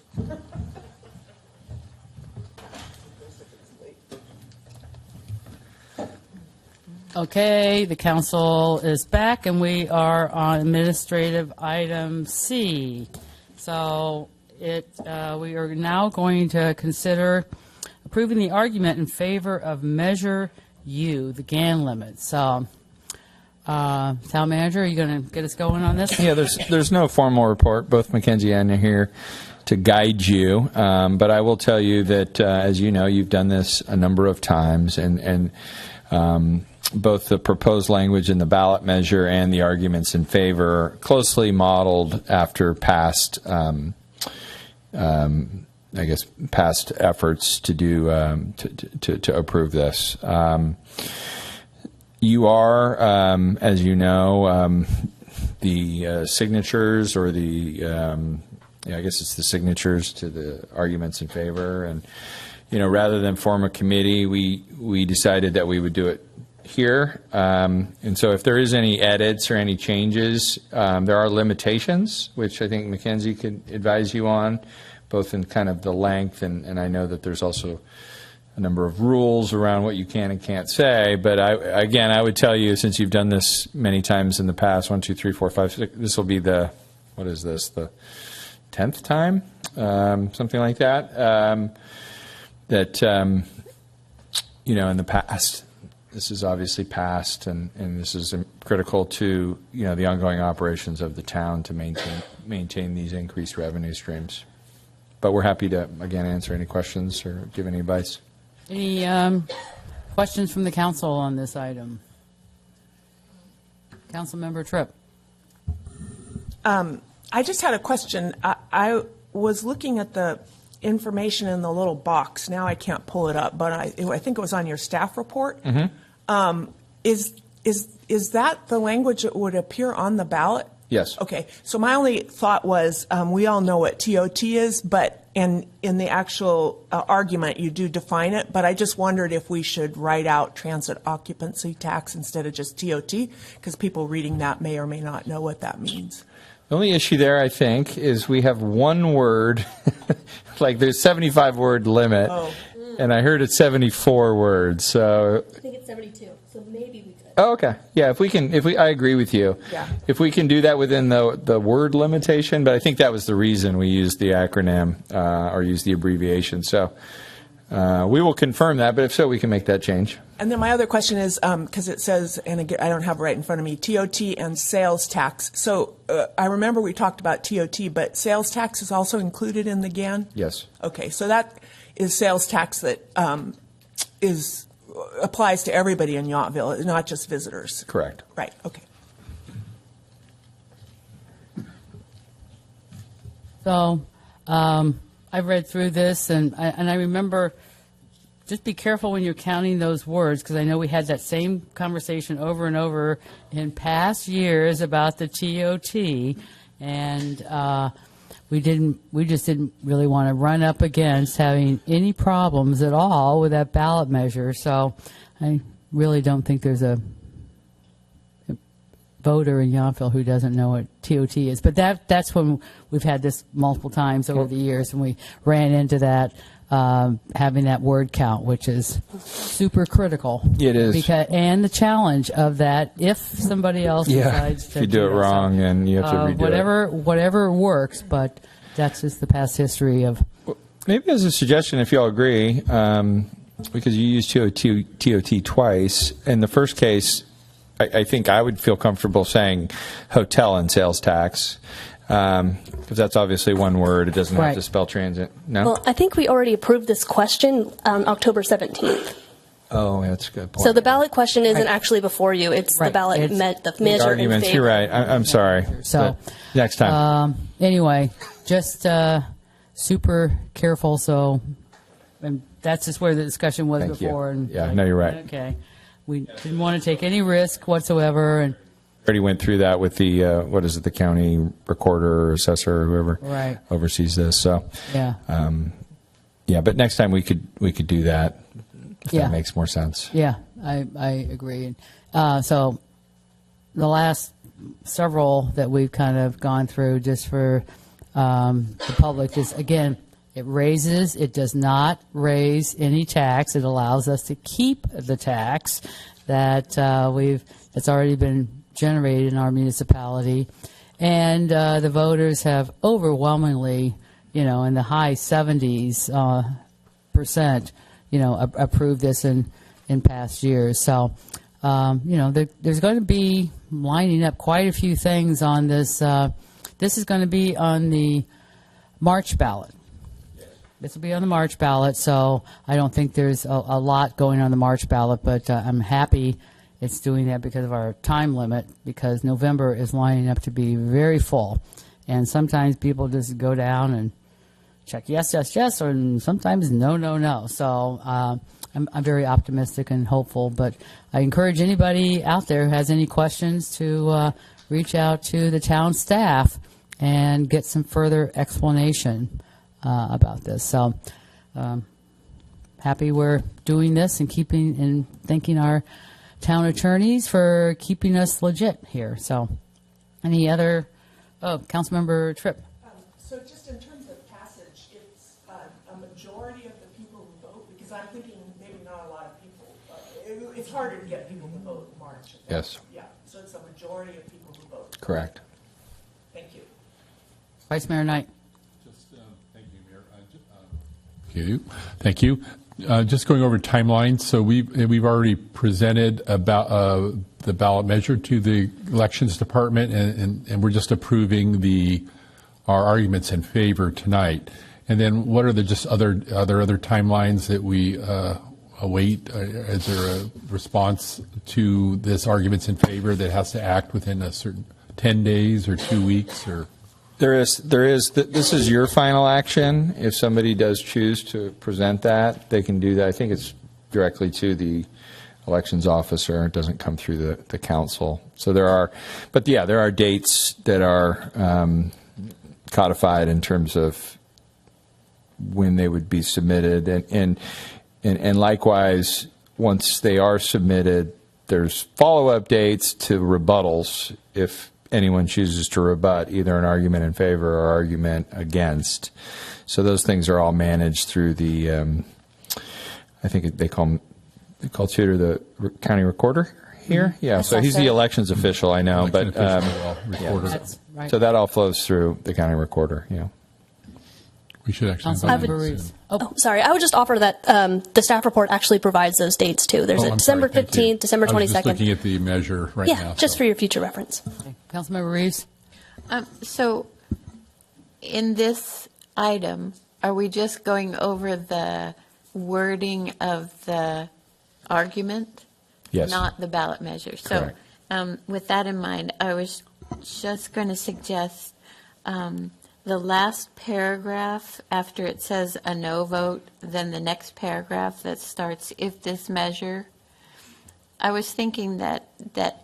Okay, the council is back, and we are on administrative item C. So we are now going to consider approving the argument in favor of Measure U, the GAN limit. So, Town Manager, are you going to get us going on this? Yeah, there's no formal report. Both Mackenzie and I are here to guide you, but I will tell you that, as you know, you've done this a number of times, and both the proposed language in the ballot measure and the arguments in favor are closely modeled after past, past efforts to do to approve this. You are, as you know, the signatures or the I guess it's the signatures to the arguments in favor, and rather than form a committee, we decided that we would do it here. And so if there is any edits or any changes, there are limitations, which I think Mackenzie could advise you on, both in kind of the length, and I know that there's also a number of rules around what you can and can't say. But I would tell you, since you've done this many times in the past, 1, 2, 3, 4, 5, 6, this will be the 10th time, something like that. In the past, this is obviously passed, and this is critical to the ongoing operations of the town to maintain these increased revenue streams. But we're happy to again answer any questions or give any advice. Any questions from the council on this item? Councilmember Tripp. I just had a question. I was looking at the information in the little box. Now I can't pull it up, but I think it was on your staff report. Mm-hmm. Is that the language that would appear on the ballot? Yes. Okay. So my only thought was, we all know what TOT is, but in the actual argument, you do define it. But I just wondered if we should write out transit occupancy tax instead of just TOT, because people reading that may or may not know what that means. The only issue there, I think, is we have one word, like there's 75-word limit, and I heard it's 74 words. So I think it's 72, so maybe we could. Oh, okay. Yeah, I agree with you. Yeah. If we can do that within the word limitation, but I think that was the reason we used the acronym or used the abbreviation. So we will confirm that, but if so, we can make that change. And then my other question is, because it says, and again, I don't have it right in front of me, TOT and sales tax. So I remember we talked about TOT, but sales tax is also included in the GAN? Yes. Okay, so that is sales tax that applies to everybody in Yountville, not just visitors. Correct. Right, okay. So I've read through this, and I remember, just be careful when you're counting those words, because I know we had that same conversation over and over in past years about the TOT, and we just didn't really want to run up against having any problems at all with that ballot measure. So I really don't think there's a voter in Yountville who doesn't know what TOT is. But that's when we've had this multiple times over the years, and we ran into that, having that word count, which is super critical. It is. And the challenge of that, if somebody else decides to if you do it wrong, so, and you have to redo it. Whatever works, but that's just the past history of. Maybe as a suggestion, if you all agree, because you used TOT twice. In the first case, I think I would feel comfortable saying hotel and sales tax, because that's obviously one word. It doesn't have to spell transit. No? Well, I think we already approved this question on October 17th. Oh, that's a good point. So the ballot question isn't actually before you. It's the ballot It's the measure arguments. in favor. You're right. I'm sorry. So next time. Anyway, just super careful. So, and that's just where the discussion was Thank you. before. And Yeah, no, you're right. Okay, we didn't want to take any risk whatsoever, and Already went through that with the the county recorder or assessor or whoever oversees this. So yeah, but next time we could do that. If that makes more sense. Yeah, I agree. So the last several that we've kind of gone through, just for the public is, again, it does not raise any tax. It allows us to keep the tax that's already been generated in our municipality. And the voters have overwhelmingly, in the high 70s percent, approved this in past years. So, there's going to be lining up quite a few things on this. This is going to be on the March ballot. This will be on the March ballot, so I don't think there's a lot going on the March ballot, but I'm happy it's doing that because of our time limit, because November is lining up to be very full. And sometimes people just go down and check yes, yes, yes, or sometimes no, no, no. So I'm very optimistic and hopeful, but I encourage anybody out there who has any questions to reach out to the town staff and get some further explanation about this. So happy we're doing this and thanking our town attorneys for keeping us legit here. So any other, Councilmember Tripp. So just in terms of passage, it's a majority of the people who vote, because I'm thinking maybe not a lot of people. It's harder to get people to vote in March. Yes. Yeah, so it's a majority of people who vote. Correct. Thank you. Vice Mayor Knight. Thank you, Mayor. Thank you. Just going over timelines. So we've already presented about the ballot measure to the elections department, and we're just approving our arguments in favor tonight. And then what are the just other timelines that we await? Is there a response to this arguments in favor that has to act within a certain 10 days or 2 weeks or? There is. This is your final action. If somebody does choose to present that, they can do that. I think it's directly to the elections officer. It doesn't come through the council. So there are dates that are codified in terms of when they would be submitted, and likewise, once they are submitted, there's follow-up dates to rebuttals if anyone chooses to rebut either an argument in favor or argument against. So those things are all managed through the, I think they call Tudor the county recorder here. Yeah, Assessor. so he's the elections official, I know, but Recorder. That's right. so that all flows through the county recorder. Yeah. We should actually. Councilmember Reeves. Oh, sorry. I would just offer that the staff report actually provides those dates too. There's a I'm December sorry, thank you. 15th, December I was 22nd. just looking at the measure right now. Yeah, just for your future reference. Okay. Councilmember Reeves. So in this item, are we just going over the wording of the argument? Yes. Not the ballot measure. So with that in mind, I was just going to suggest the last paragraph after it says a no vote, then the next paragraph that starts if this measure. I was thinking that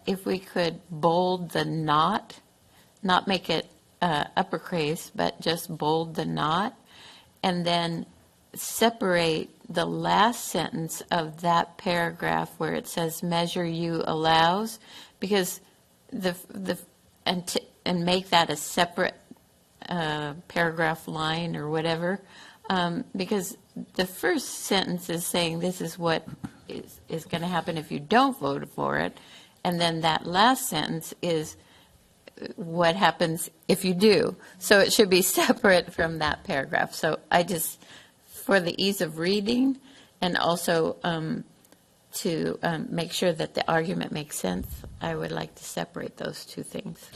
if we could bold the not make it uppercase, but just bold the not, and then separate the last sentence of that paragraph where it says measure you allows, because and make that a separate paragraph line or whatever, because the first sentence is saying this is what is going to happen if you don't vote for it, and then that last sentence is what happens if you do. So it should be separate from that paragraph. So I just, for the ease of reading and also to make sure that the argument makes sense, I would like to separate those two things.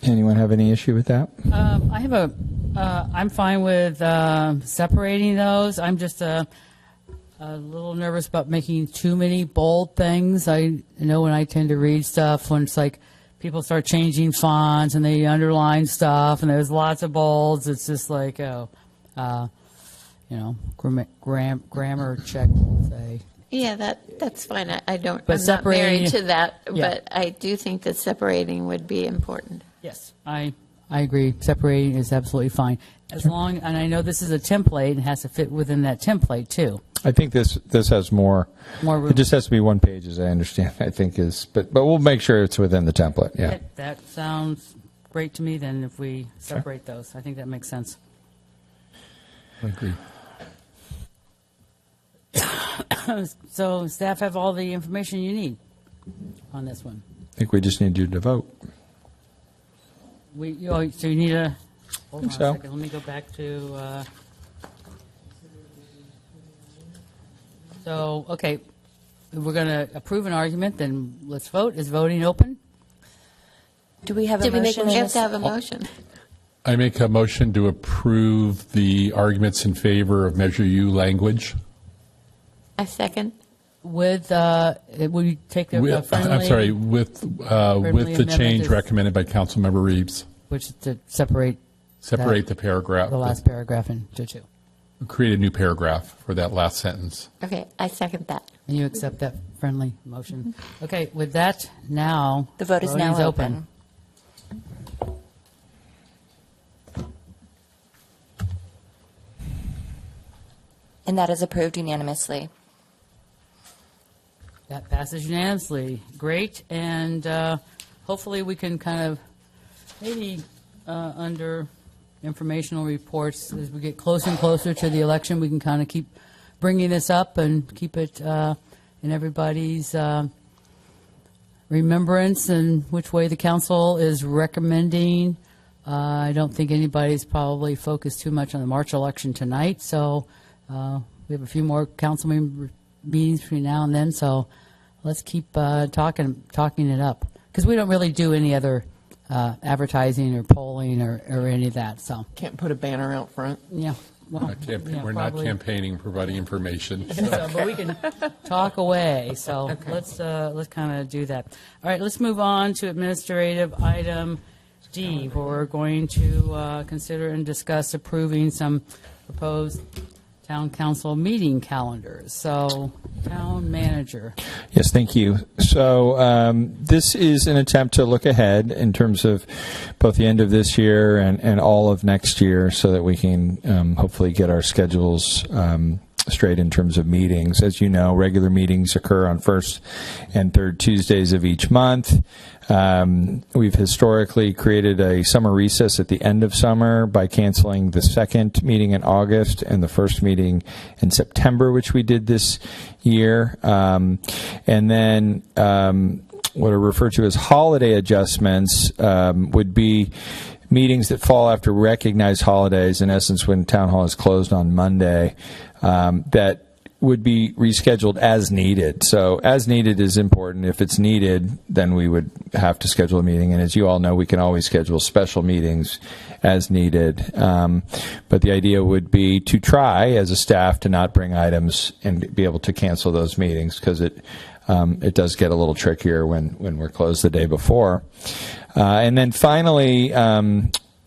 Anyone have any issue with that? I'm fine with separating those. I'm just a little nervous about making too many bold things. I know when I tend to read stuff, when it's like people start changing fonts and they underline stuff and there's lots of bolds, it's just like, grammar check, say. Yeah, that's fine. I'm not separating- married to that, Yeah. but I do think that separating would be important. Yes, I agree. Separating is absolutely fine. As long, and I know this is a template and has to fit within that template too. I think this has more More room. It just has to be one page, as I understand. I think but we'll make sure it's within the template. Yeah. That sounds great to me then if we separate those. I think that makes sense. I agree. So staff have all the information you need on this one. I think we just need you to vote. So you need a, hold on a so. second, let me go back to, so, okay, if we're going to approve an argument, then let's vote. Is voting open? Do we have a Did we make motion? a You have to have a motion. I make a motion to approve the arguments in favor of Measure U language. I second. With, will you take the friendly? I'm sorry, with the amendment change is- recommended by Councilmember Reeves. Which is to separate. Separate that- the paragraph. The last paragraph into two. Create a new paragraph for that last sentence. Okay, I second that. And you accept that friendly motion? Okay, with that, now. The vote is now voting's open. And that is approved unanimously. That passes unanimously. Great, and hopefully we can kind of, maybe under informational reports, as we get closer and closer to the election, we can kind of keep bringing this up and keep it in everybody's remembrance and which way the council is recommending. I don't think anybody's probably focused too much on the March election tonight, so we have a few more council meetings between now and then, so let's keep talking it up, because we don't really do any other advertising or polling or any of that, so, Can't put a banner out front. yeah. Well, yeah, We're not probably. campaigning, providing information. So, but we can talk away, so let's kind of do that. All right, let's move on to administrative item D, where we're going to consider and discuss approving some proposed town council meeting calendars. So, town manager. Yes, thank you. So this is an attempt to look ahead in terms of both the end of this year and all of next year, so that we can hopefully get our schedules straight in terms of meetings. As you know, regular meetings occur on first and third Tuesdays of each month. We've historically created a summer recess at the end of summer by canceling the second meeting in August and the first meeting in September, which we did this year. And then what are referred to as holiday adjustments would be meetings that fall after recognized holidays, in essence, when town hall is closed on Monday, that would be rescheduled as needed. So as needed is important. If it's needed, then we would have to schedule a meeting. And as you all know, we can always schedule special meetings as needed. But the idea would be to try, as a staff, to not bring items and be able to cancel those meetings, because it does get a little trickier when we're closed the day before. And then finally,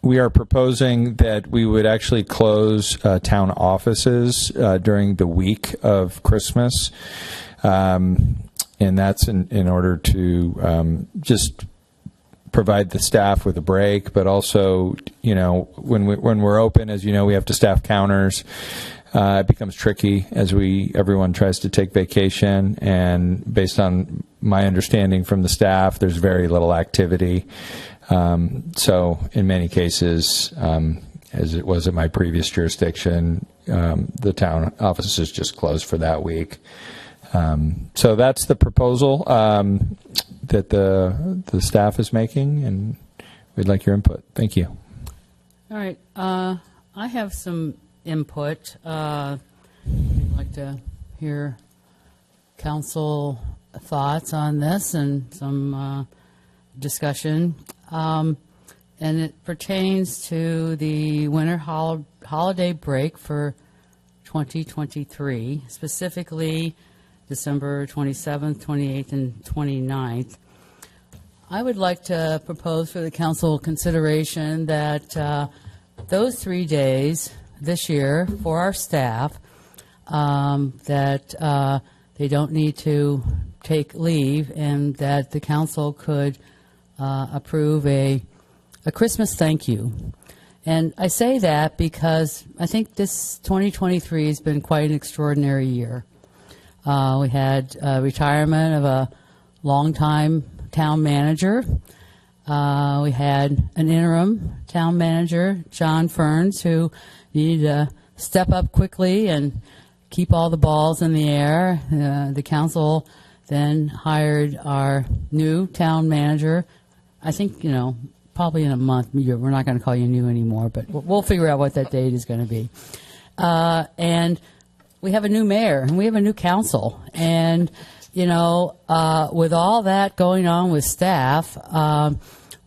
we are proposing that we would actually close town offices during the week of Christmas. And that's in order to just provide the staff with a break, but also, you know, when we're open, as you know, we have to staff counters. It becomes tricky as everyone tries to take vacation, and based on my understanding from the staff, there's very little activity. So in many cases, as it was at my previous jurisdiction, the town office is just closed for that week. So that's the proposal that the staff is making, and we'd like your input. Thank you. All right, I have some input. I'd like to hear council thoughts on this and some discussion. And it pertains to the winter holiday break for 2023, specifically December 27th, 28th, and 29th. I would like to propose for the council consideration that those 3 days this year for our staff, that they don't need to take leave, and that the council could approve a Christmas thank you. And I say that because I think this 2023 has been quite an extraordinary year. We had retirement of a longtime town manager. We had an interim town manager, John Ferns, who needed to step up quickly and keep all the balls in the air. The council then hired our new town manager. I think, probably in a month. We're not going to call you new anymore, but we'll figure out what that date is going to be. And we have a new mayor, and we have a new council. And, with all that going on with staff,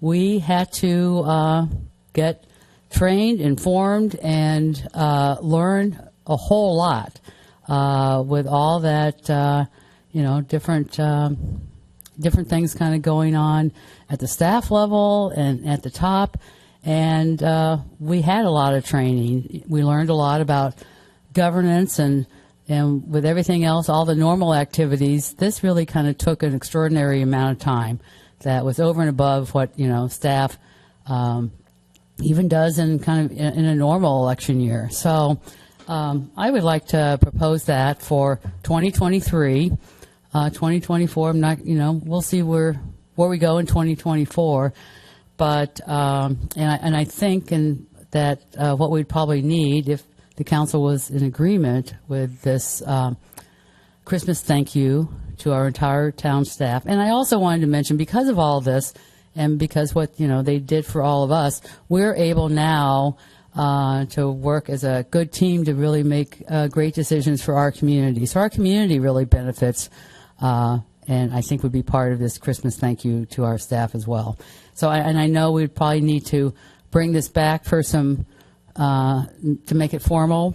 we had to get trained, informed, and learn a whole lot with all that, different things kind of going on at the staff level and at the top. And we had a lot of training. We learned a lot about governance and with everything else, all the normal activities. This really kind of took an extraordinary amount of time that was over and above what, staff even does in in a normal election year. So I would like to propose that for 2023. 2024, I'm not, we'll see where we go in 2024. But, and I think that what we'd probably need, if the council was in agreement with this Christmas thank you to our entire town staff. And I also wanted to mention, because of all this, and because what, they did for all of us, we're able now to work as a good team to really make great decisions for our community. So our community really benefits, and I think would be part of this Christmas thank you to our staff as well. So, and I know we'd probably need to bring this back for some, to make it formal.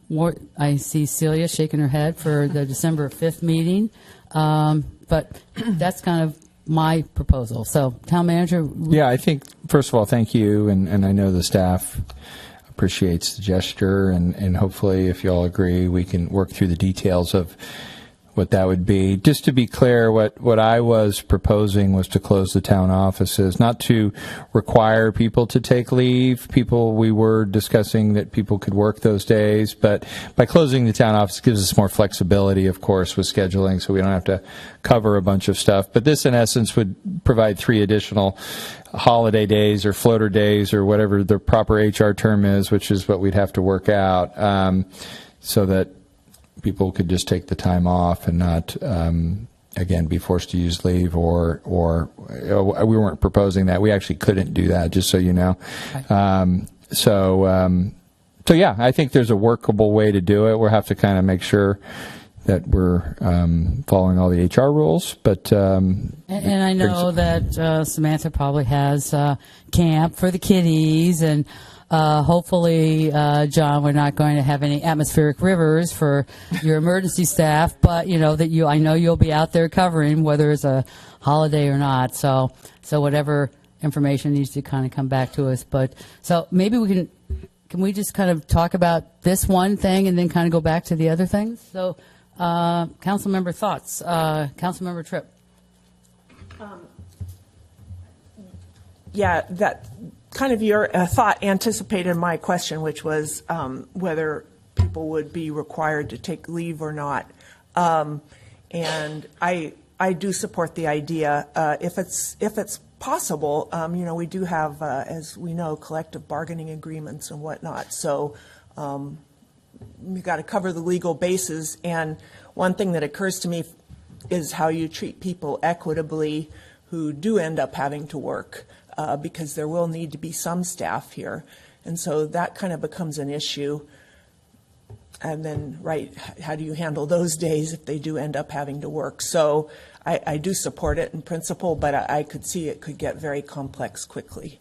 More, I see Celia shaking her head for the December 5th meeting, but that's kind of my proposal. So, town manager. Yeah, I think, first of all, thank you, and I know the staff appreciates the gesture, and hopefully, if you all agree, we can work through the details of what that would be. Just to be clear, what I was proposing was to close the town offices, not to require people to take leave. We were discussing that people could work those days, but by closing the town office gives us more flexibility, of course, with scheduling, so we don't have to cover a bunch of stuff. But this, in essence, would provide 3 additional holiday days or floater days or whatever the proper HR term is, which is what we'd have to work out, so that people could just take the time off and not, again, be forced to use leave or we weren't proposing that. We actually couldn't do that, just so you know. So yeah, I think there's a workable way to do it. We'll have to kind of make sure that we're following all the HR rules. But and I know that Samantha probably has camp for the kiddies, and hopefully, John, we're not going to have any atmospheric rivers for your emergency staff, but that I know you'll be out there covering whether it's a holiday or not. So whatever information needs to kind of come back to us. But so maybe can we just kind of talk about this one thing and then kind of go back to the other things? So, council member thoughts. Council member Tripp. Yeah, that kind of your thought anticipated my question, which was whether people would be required to take leave or not. And I do support the idea if it's possible. We do have, as we know, collective bargaining agreements and whatnot. So we've got to cover the legal bases. And one thing that occurs to me is how you treat people equitably who do end up having to work. Because there will need to be some staff here. And so that kind of becomes an issue. And then, how do you handle those days if they do end up having to work? So I do support it in principle, but I could see it could get very complex quickly.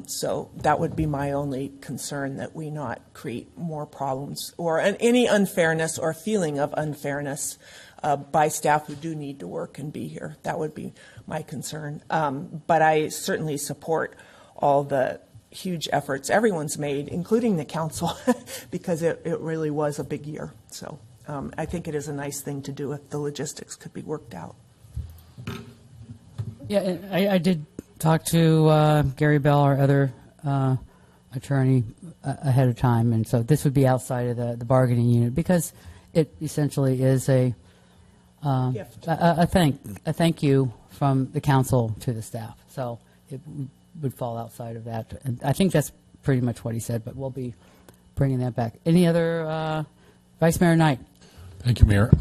So that would be my only concern, that we not create more problems or any unfairness or feeling of unfairness by staff who do need to work and be here. That would be my concern. But I certainly support all the huge efforts everyone's made, including the council, because it really was a big year. So I think it is a nice thing to do if the logistics could be worked out. Yeah, I did talk to Gary Bell, our other attorney, ahead of time, and so this would be outside of the bargaining unit, because it essentially is a thank you from the council to the staff. So it would fall outside of that. And I think that's pretty much what he said, but we'll be bringing that back. Any other, Vice Mayor Knight? Thank you, Mayor.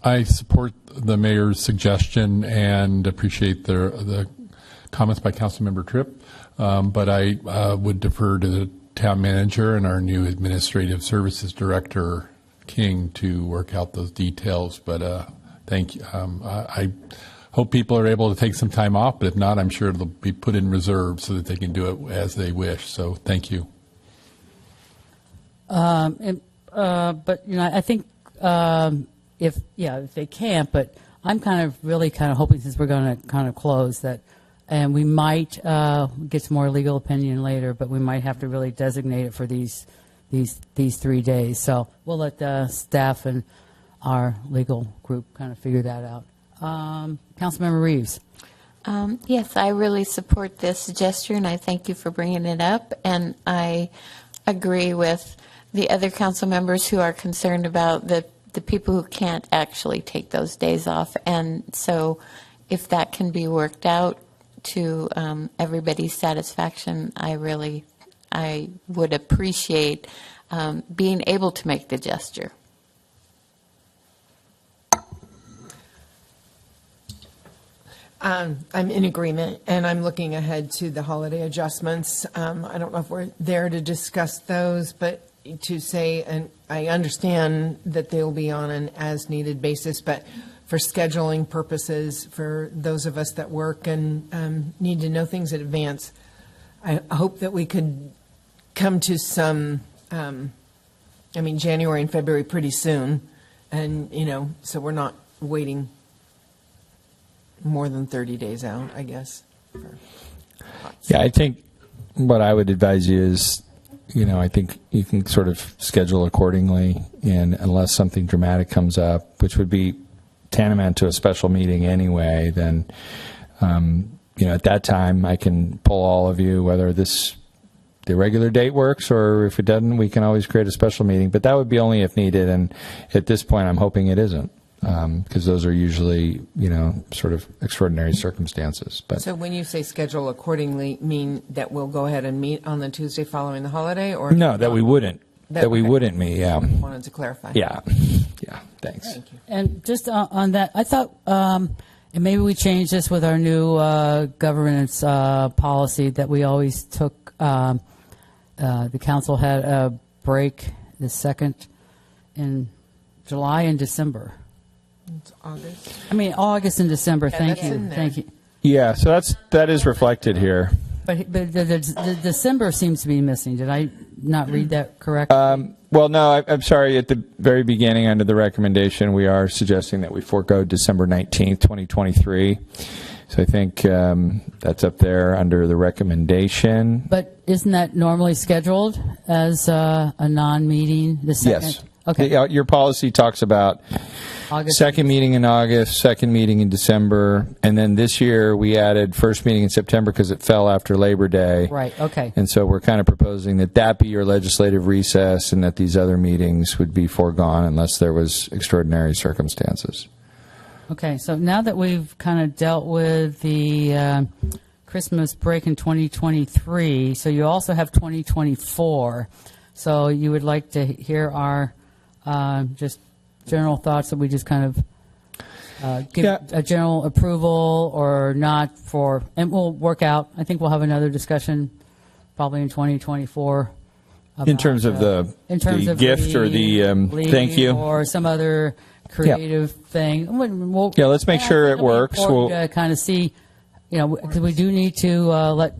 I support the mayor's suggestion and appreciate the comments by Councilmember Tripp, but I would defer to the town manager and our new administrative services director, King, to work out those details. But thank you. I hope people are able to take some time off, but if not, I'm sure it'll be put in reserve so that they can do it as they wish. So thank you. But I think if they can't, but I'm really hoping, since we're going to close that, and we might get some more legal opinion later, but we might have to really designate it for these 3 days. So we'll let the staff and our legal group figure that out. Councilmember Reeves. Yes, I really support this gesture, and I thank you for bringing it up. And I agree with the other council members who are concerned about the people who can't actually take those days off. And so if that can be worked out to everybody's satisfaction, I would appreciate being able to make the gesture. I'm in agreement, and I'm looking ahead to the holiday adjustments. I don't know if we're there to discuss those, but to say, and I understand that they'll be on an as-needed basis, but for scheduling purposes, for those of us that work and need to know things in advance, I hope that we could come to some, January and February pretty soon, and, so we're not waiting more than 30 days out, I guess. Yeah, I think what I would advise you is, I think you can sort of schedule accordingly, and unless something dramatic comes up, which would be tantamount to a special meeting anyway, then, at that time I can pull all of you, whether the regular date works, or if it doesn't, we can always create a special meeting. But that would be only if needed, and at this point I'm hoping it isn't. Because those are usually, sort of extraordinary circumstances. But so when you say schedule accordingly, mean that we'll go ahead and meet on the Tuesday following the holiday, or no, that we wouldn't. That we wouldn't meet. Yeah. Wanted to clarify. Yeah. Thanks. Thank you. And just on that, I thought, and maybe we change this with our new governance policy, that we always took. The council had a break the 2nd in July and December. It's August. August and December. Yeah, Thank you. Yeah, so that is reflected here. But the December seems to be missing. Did I not read that correctly? Well, no, I'm sorry. At the very beginning, under the recommendation, we are suggesting that we forego December 19th, 2023. So I think that's up there under the recommendation. But isn't that normally scheduled as a non-meeting? The 2nd? Yes. Okay. Your policy talks about August. Second meeting in August, second meeting in December, and then this year we added first meeting in September because it fell after Labor Day. Right, okay. And so we're kind of proposing that be your legislative recess, and that these other meetings would be foregone unless there was extraordinary circumstances. Okay, so now that we've kind of dealt with the Christmas break in 2023, so you also have 2024. So you would like to hear our just general thoughts, that we just kind of give a general approval or not for, and we'll work out. I think we'll have another discussion probably in 2024. In terms of the gift or the thank you or some other creative thing. Let's make sure it works. We'll kind of see, because we do need to let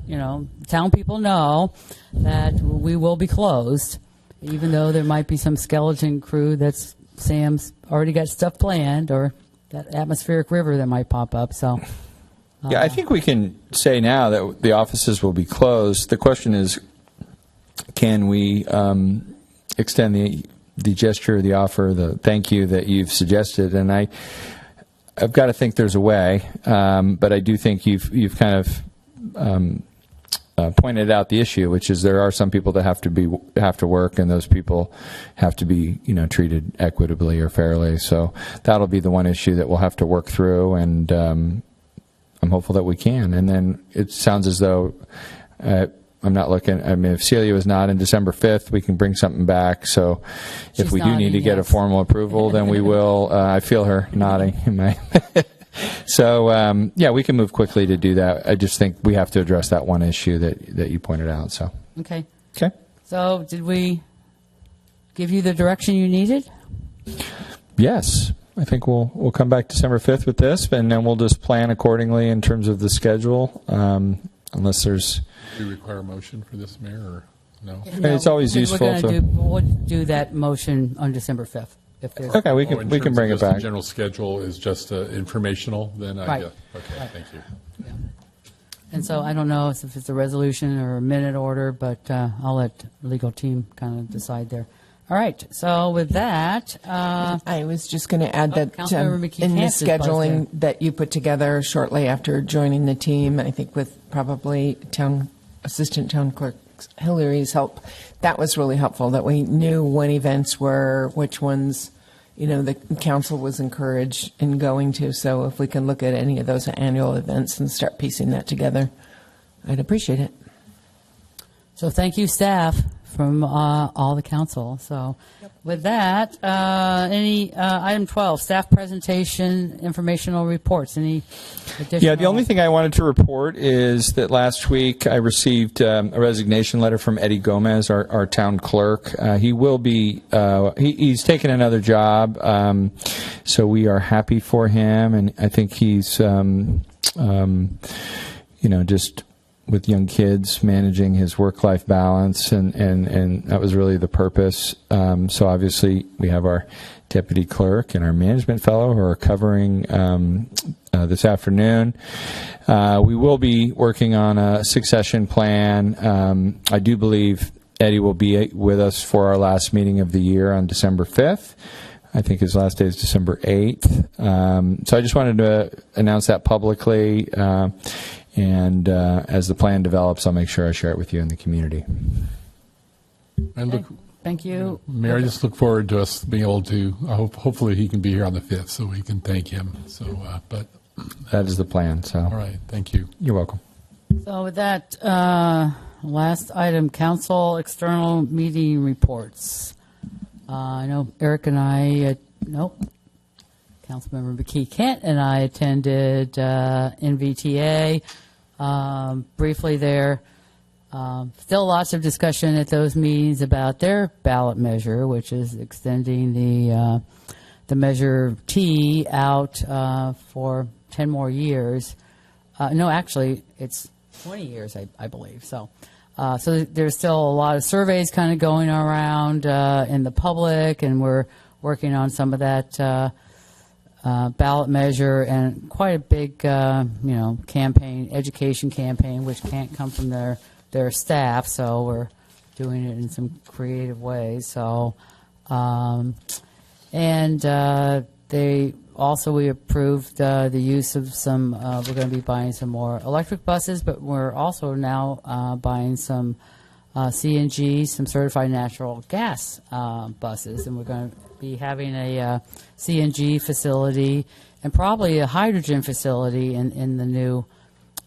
town people know that we will be closed, even though there might be some skeleton crew that's Sam's already got stuff planned, or that atmospheric river that might pop up. So, I think we can say now that the offices will be closed. The question is, can we extend the gesture, the offer, the thank you that you've suggested? And I've got to think there's a way, but I do think you've kind of pointed out the issue, which is there are some people that have to work, and those people have to be treated equitably or fairly. So that'll be the one issue that we'll have to work through, and I'm hopeful that we can. And then it sounds as though I'm not looking. I mean, if Celia was not in December 5th, we can bring something back. So if She's we do need to nodding, get a yes. formal approval, then we will. I feel her nodding in my. So yeah, we can move quickly to do that. I just think we have to address that one issue that you pointed out. So Okay. okay. So did we give you the direction you needed? Yes, I think we'll come back December 5th with this, and then we'll just plan accordingly in terms of the schedule. Unless there's, Do you require a motion for this, Mayor, or no? it's always useful to. We'll do that motion on December 5th. If there's, Okay, we Oh, can in we can terms bring of it just the back. general schedule is just informational, then I Right. guess. Okay, thank you. And so I don't know if it's a resolution or a minute order, but I'll let the legal team kind of decide there. All right. So with that, I was just going to add that Councilmember McKee in the Camp is buzzed scheduling in. that you put together shortly after joining the team, I think with probably Assistant Town Clerk Hillary's help, that was really helpful, that we knew when events were, which ones, the council was encouraged in going to. So if we can look at any of those annual events and start piecing that together, I'd appreciate it. so thank you, staff, from all the council. So with that, any item 12, staff presentation, informational reports. Any additional? Yeah, the only thing I wanted to report is that last week I received a resignation letter from Eddie Gomez, our town clerk. He will be, he's taken another job, so we are happy for him, and I think he's, just with young kids, managing his work-life balance, and that was really the purpose. So obviously we have our deputy clerk and our management fellow who are covering this afternoon. We will be working on a succession plan. I do believe Eddie will be with us for our last meeting of the year on December 5th. I think his last day is December 8th. So I just wanted to announce that publicly. And as the plan develops, I'll make sure I share it with you in the community. And look, Thank you. Mayor, I just look forward to us being able to, hopefully he can be here on the 5th so we can thank him. So, but, That is the plan. So, all right, thank you. you're welcome. So with that, last item, council external meeting reports. I know Eric and I, Councilmember McKee Kent and I attended NVTA briefly there. Still lots of discussion at those meetings about their ballot measure, which is extending the Measure T out for 10 more years. No, actually, it's 20 years, I believe. So there's still a lot of surveys kind of going around in the public, and we're working on some of that ballot measure and quite a big, campaign, education campaign, which can't come from their staff. So we're doing it in some creative ways. So, we approved the use of some, we're going to be buying some more electric buses, but we're also now buying some CNG, some certified natural gas buses, and we're going to be having a CNG facility and probably a hydrogen facility in the new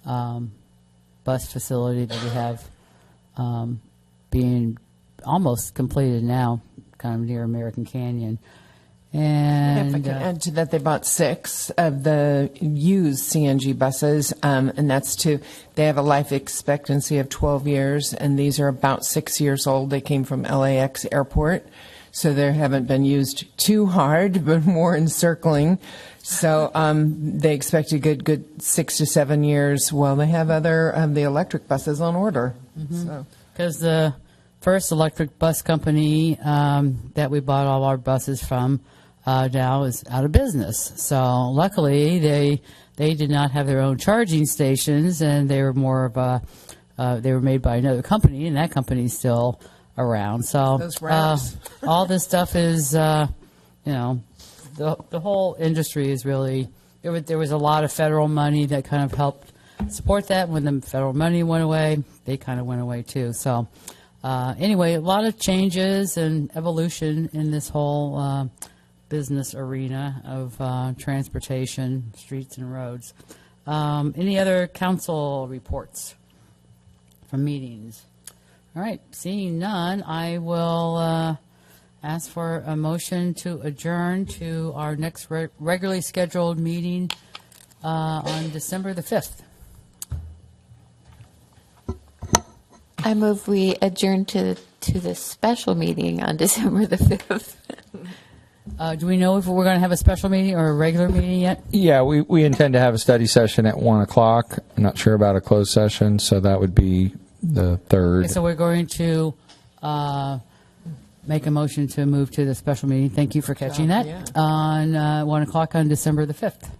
bus facility that we have being almost completed now, kind of near American Canyon. And If I can add to that, they bought 6 of the used CNG buses, and they have a life expectancy of 12 years, and these are about 6 years old. They came from LAX airport, so they haven't been used too hard, but more encircling. So they expect a good 6 to 7 years. Well, they have other the electric buses on order. because the first electric bus company that we bought all our buses from now is out of business. So luckily, they did not have their own charging stations, and they were more of a they were made by another company, and that company's still around. So Those rats. all this stuff is, the whole industry is really, there was a lot of federal money that kind of helped support that. When the federal money went away, they kind of went away too. So anyway, a lot of changes and evolution in this whole business arena of transportation, streets and roads. Any other council reports from meetings? All right, seeing none, I will ask for a motion to adjourn to our next regularly scheduled meeting on December the 5th. I move we adjourn to the special meeting on December the 5th. Do we know if we're going to have a special meeting or a regular meeting yet? Yeah, we intend to have a study session at 1 o'clock. I'm not sure about a closed session, so that would be the 3rd. Okay, so we're going to make a motion to move to the special meeting. Thank you for catching that. yeah. On 1 o'clock on December the 5th.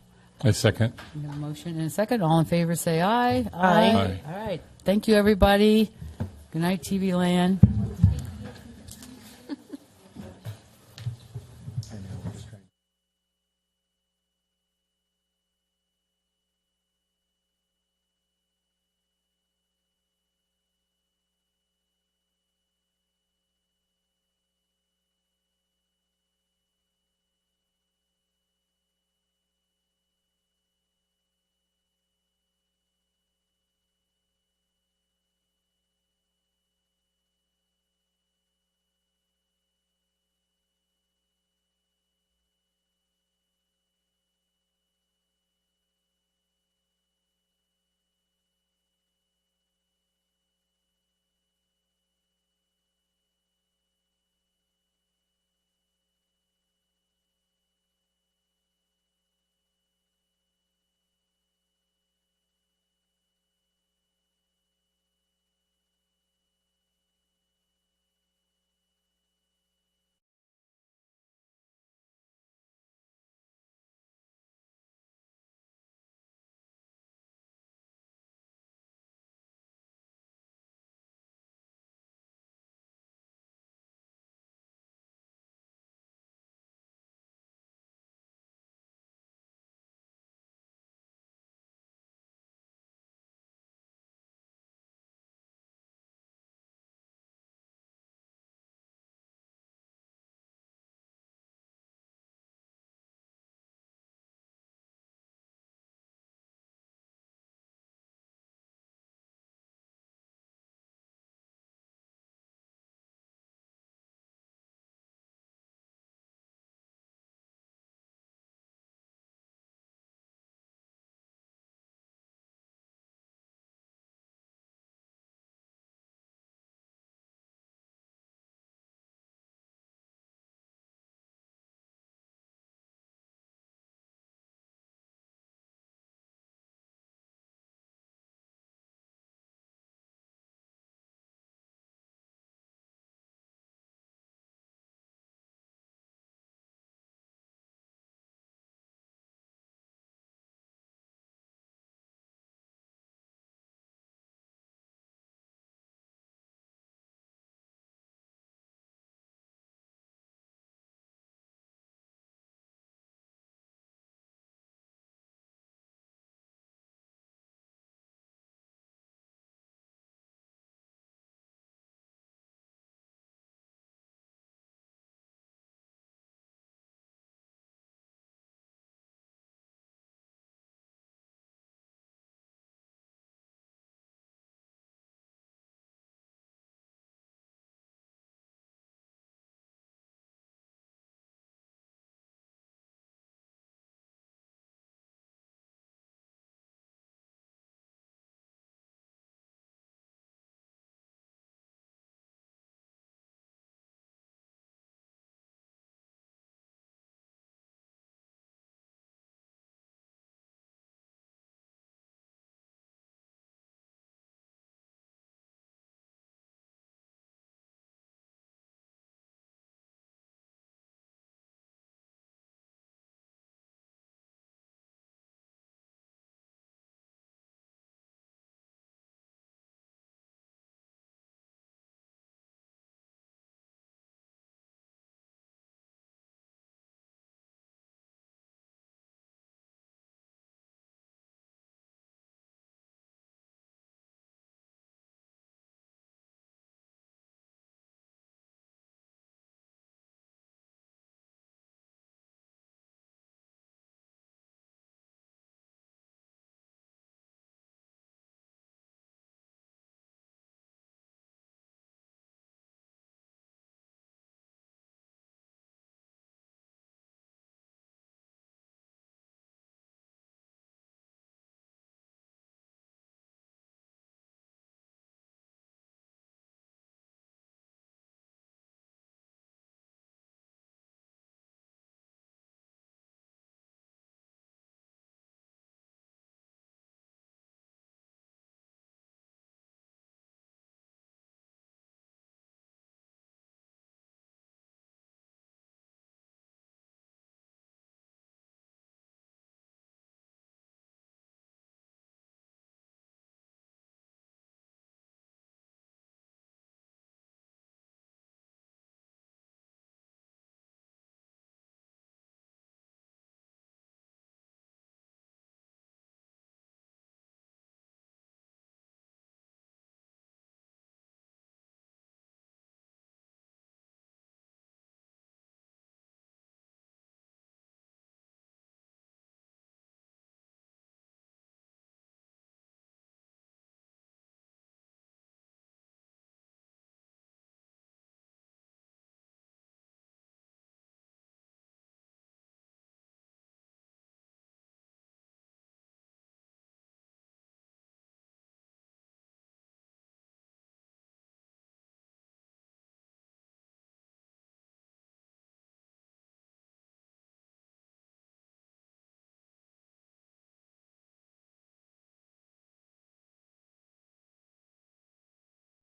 I second. We have a motion and a second. All in favor say aye. Aye. All right. Thank you, everybody. Good night, TV Land.